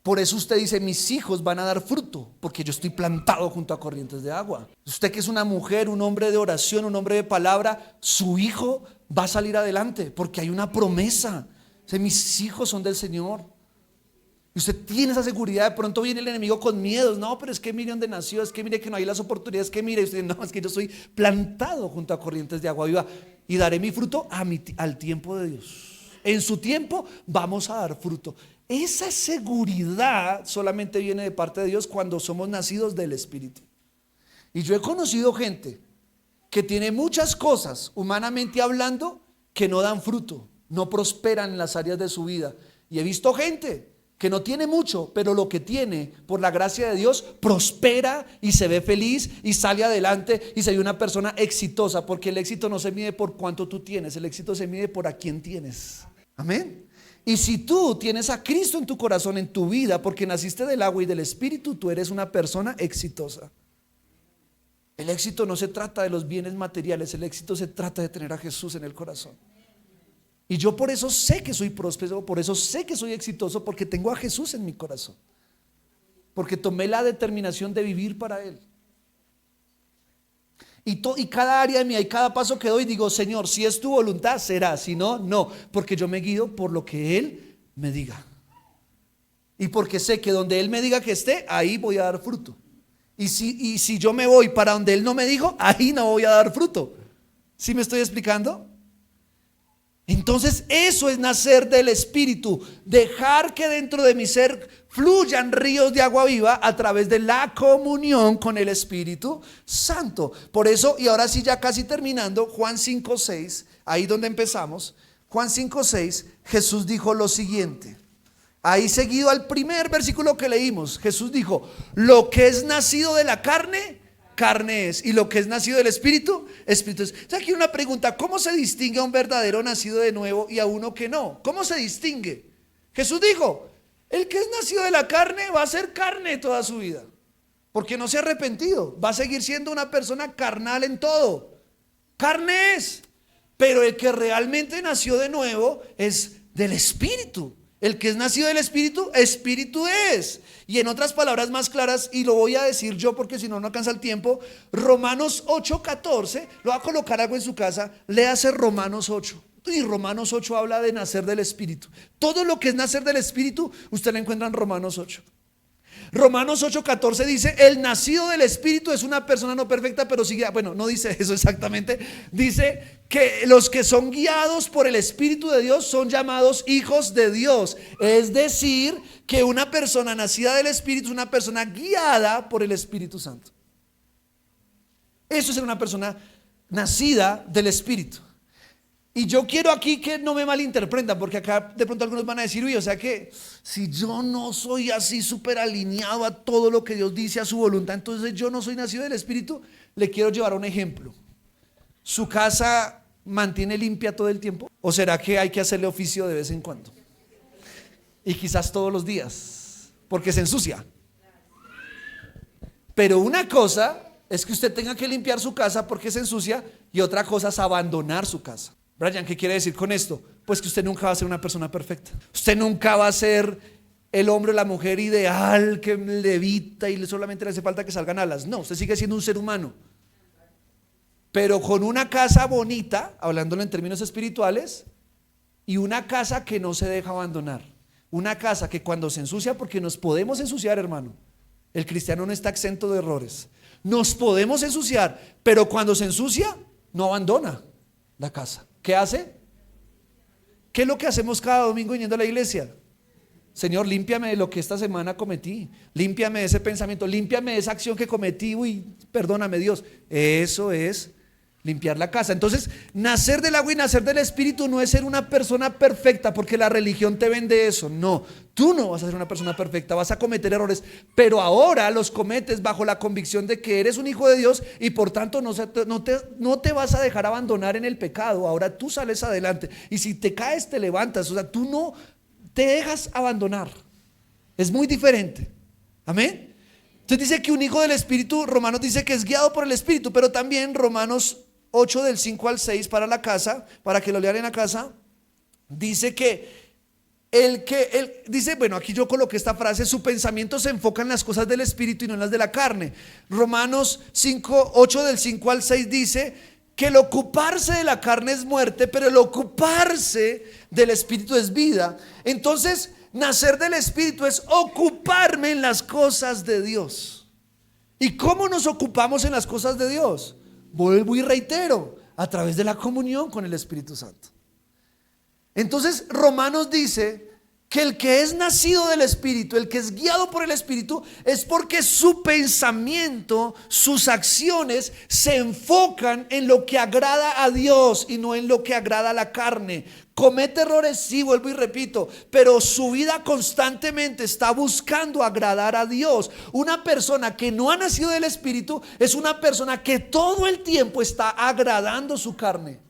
Por eso usted dice, mis hijos van a dar fruto, porque yo estoy plantado junto a corrientes de agua. Usted que es una mujer, un hombre de oración, un hombre de palabra, su hijo va a salir adelante, porque hay una promesa. O sea, mis hijos son del Señor. Y usted tiene esa seguridad. De pronto viene el enemigo con miedos. No, pero es que mire dónde nació, es que mire que no hay las oportunidades, que mire. Y usted, no, es que yo soy plantado junto a corrientes de agua viva y daré mi fruto al tiempo de Dios. En su tiempo vamos a dar fruto. Esa seguridad solamente viene de parte de Dios cuando somos nacidos del Espíritu. Y yo he conocido gente que tiene muchas cosas, humanamente hablando, que no dan fruto, no prosperan en las áreas de su vida. Y he visto gente que no tiene mucho, pero lo que tiene, por la gracia de Dios, prospera y se ve feliz y sale adelante y se ve una persona exitosa, porque el éxito no se mide por cuánto tú tienes, el éxito se mide por a quién tienes. Amén. Y si tú tienes a Cristo en tu corazón, en tu vida, porque naciste del agua y del Espíritu, tú eres una persona exitosa. El éxito no se trata de los bienes materiales, el éxito se trata de tener a Jesús en el corazón. Y yo por eso sé que soy próspero, por eso sé que soy exitoso, porque tengo a Jesús en mi corazón. Porque tomé la determinación de vivir para Él. Y cada área de mí y cada paso que doy digo, Señor, si es tu voluntad será, si no, no, porque yo me guío por lo que Él me diga. Y porque sé que donde Él me diga que esté, ahí voy a dar fruto. Y si yo me voy para donde Él no me dijo, ahí no voy a dar fruto. ¿Sí me estoy explicando? Entonces eso es nacer del Espíritu, dejar que dentro de mi ser fluyan ríos de agua viva a través de la comunión con el Espíritu Santo. Por eso, y ahora sí ya casi terminando, Juan 5:6, ahí donde empezamos, Juan 5:6, Jesús dijo lo siguiente, ahí seguido al primer versículo que leímos, Jesús dijo, lo que es nacido de la carne, carne es, y lo que es nacido del Espíritu, Espíritu es. O sea, aquí una pregunta, ¿cómo se distingue a un verdadero nacido de nuevo y a uno que no? ¿Cómo se distingue? Jesús dijo, el que es nacido de la carne va a ser carne toda su vida, porque no se ha arrepentido, va a seguir siendo una persona carnal en todo. Carne es, pero el que realmente nació de nuevo es del Espíritu. El que es nacido del Espíritu, Espíritu es. Y en otras palabras más claras, y lo voy a decir yo porque si no, no alcanza el tiempo, Romanos 8:14, lo va a colocar algo en su casa, léase Romanos 8. Y Romanos 8 habla de nacer del Espíritu. Todo lo que es nacer del Espíritu, usted lo encuentra en Romanos 8. Romanos 8:14 dice, el nacido del Espíritu es una persona no perfecta, pero sigue, bueno, no dice eso exactamente, dice que los que son guiados por el Espíritu de Dios son llamados hijos de Dios. Es decir, que una persona nacida del Espíritu es una persona guiada por el Espíritu Santo. Eso es ser una persona nacida del Espíritu. Y yo quiero aquí que no me malinterpretan, porque acá de pronto algunos van a decir, uy, o sea que si yo no soy así súper alineado a todo lo que Dios dice, a su voluntad, entonces yo no soy nacido del Espíritu. Le quiero llevar un ejemplo. ¿Su casa mantiene limpia todo el tiempo? ¿O será que hay que hacerle oficio de vez en cuando? Y quizás todos los días, porque se ensucia. Pero una cosa es que usted tenga que limpiar su casa porque se ensucia, y otra cosa es abandonar su casa. Brian, ¿qué quiere decir con esto? Pues que usted nunca va a ser una persona perfecta. Usted nunca va a ser el hombre o la mujer ideal que levita y solamente le hace falta que salgan alas. No, usted sigue siendo un ser humano, pero con una casa bonita, hablándolo en términos espirituales, y una casa que no se deja abandonar. Una casa que cuando se ensucia, porque nos podemos ensuciar, hermano, el cristiano no está exento de errores, nos podemos ensuciar, pero cuando se ensucia no abandona la casa. ¿Qué hace? ¿Qué es lo que hacemos cada domingo yendo a la iglesia? Señor, límpiame de lo que esta semana cometí, límpiame de ese pensamiento, límpiame de esa acción que cometí, uy, perdóname Dios. Eso es limpiar la casa. Entonces, nacer del agua y nacer del Espíritu no es ser una persona perfecta, porque la religión te vende eso. No, tú no vas a ser una persona perfecta, vas a cometer errores, pero ahora los cometes bajo la convicción de que eres un hijo de Dios y por tanto no te vas a dejar abandonar en el pecado. Ahora tú sales adelante y si te caes te levantas, o sea, tú no te dejas abandonar. Es muy diferente. Amén. Entonces dice que un hijo del Espíritu, Romanos dice que es guiado por el Espíritu, pero también Romanos 8 del 5 al 6 para la casa, para que lo lean en la casa, dice que dice, bueno, aquí yo coloqué esta frase: su pensamiento se enfoca en las cosas del Espíritu y no en las de la carne. Romanos 8 del 5 al 6 dice que el ocuparse de la carne es muerte, pero el ocuparse del Espíritu es vida. Entonces, nacer del Espíritu es ocuparme en las cosas de Dios. ¿Y cómo nos ocupamos en las cosas de Dios? Vuelvo y reitero: a través de la comunión con el Espíritu Santo. Entonces Romanos dice que el que es nacido del Espíritu, el que es guiado por el Espíritu, es porque su pensamiento, sus acciones se enfocan en lo que agrada a Dios y no en lo que agrada a la carne. Comete errores, sí, vuelvo y repito, pero su vida constantemente está buscando agradar a Dios. Una persona que no ha nacido del Espíritu es una persona que todo el tiempo está agradando su carne.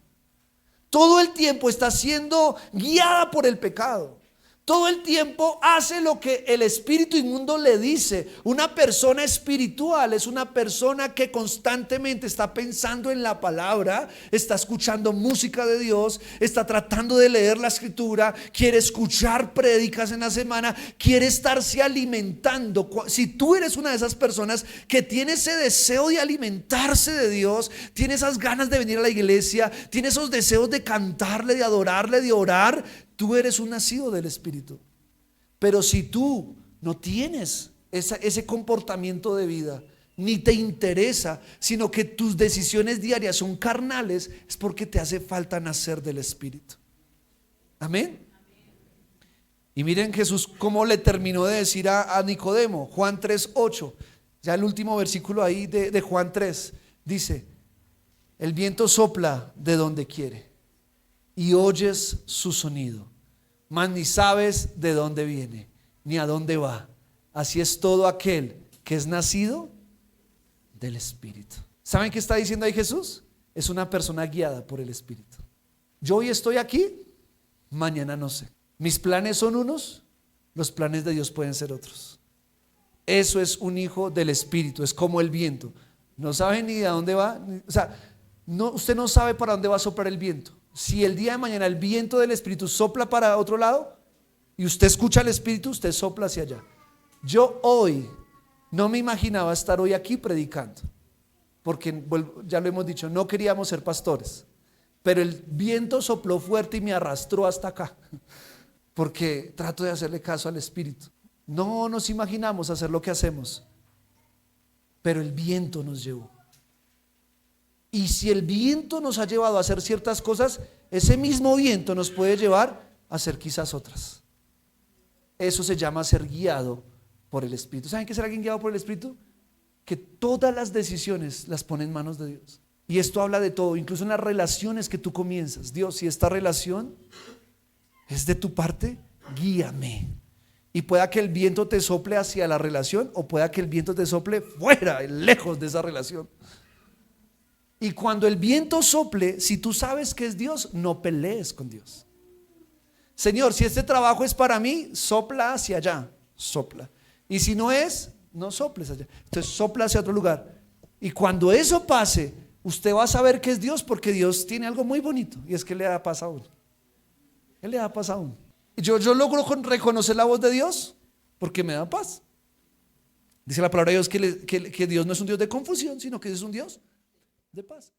Todo el tiempo está siendo guiada por el pecado. Todo el tiempo hace lo que el espíritu inmundo le dice. Una persona espiritual es una persona que constantemente está pensando en la palabra, está escuchando música de Dios, está tratando de leer la escritura, quiere escuchar prédicas en la semana, quiere estarse alimentando. Si tú eres una de esas personas que tiene ese deseo de alimentarse de Dios, tiene esas ganas de venir a la iglesia, tiene esos deseos de cantarle, de adorarle, de orar, tú eres un nacido del Espíritu. Pero si tú no tienes ese comportamiento de vida, ni te interesa, sino que tus decisiones diarias son carnales, es porque te hace falta nacer del Espíritu. Amén. Y miren Jesús cómo le terminó de decir a Nicodemo. Juan 3:8, ya el último versículo ahí de Juan 3, dice: el viento sopla de donde quiere y oyes su sonido, mas ni sabes de dónde viene ni a dónde va. Así es todo aquel que es nacido del Espíritu. ¿Saben qué está diciendo ahí Jesús? Es una persona guiada por el Espíritu. Yo hoy estoy aquí, mañana no sé. Mis planes son unos, los planes de Dios pueden ser otros. Eso es un hijo del Espíritu. Es como el viento, no sabe ni a dónde va. O sea, usted no sabe para dónde va a soplar el viento. Si el día de mañana el viento del Espíritu sopla para otro lado y usted escucha al Espíritu, usted sopla hacia allá. Yo hoy no me imaginaba estar hoy aquí predicando, porque ya lo hemos dicho, no queríamos ser pastores, pero el viento sopló fuerte y me arrastró hasta acá, porque trato de hacerle caso al Espíritu. No nos imaginamos hacer lo que hacemos, pero el viento nos llevó. Y si el viento nos ha llevado a hacer ciertas cosas, ese mismo viento nos puede llevar a hacer quizás otras. Eso se llama ser guiado por el Espíritu. ¿Saben qué es ser alguien guiado por el Espíritu? Que todas las decisiones las pone en manos de Dios. Y esto habla de todo, incluso en las relaciones que tú comienzas. Dios, si esta relación es de tu parte, guíame. Y pueda que el viento te sople hacia la relación, o pueda que el viento te sople fuera, lejos de esa relación. Y cuando el viento sople, si tú sabes que es Dios, no pelees con Dios. Señor, si este trabajo es para mí, sopla hacia allá, sopla. Y si no es, no soples allá. Entonces sopla hacia otro lugar. Y cuando eso pase, usted va a saber que es Dios, porque Dios tiene algo muy bonito, y es que le da paz a uno. Él le da paz a uno. Yo logro reconocer la voz de Dios porque me da paz. Dice la palabra de Dios que Dios no es un Dios de confusión, sino que es un Dios de paz.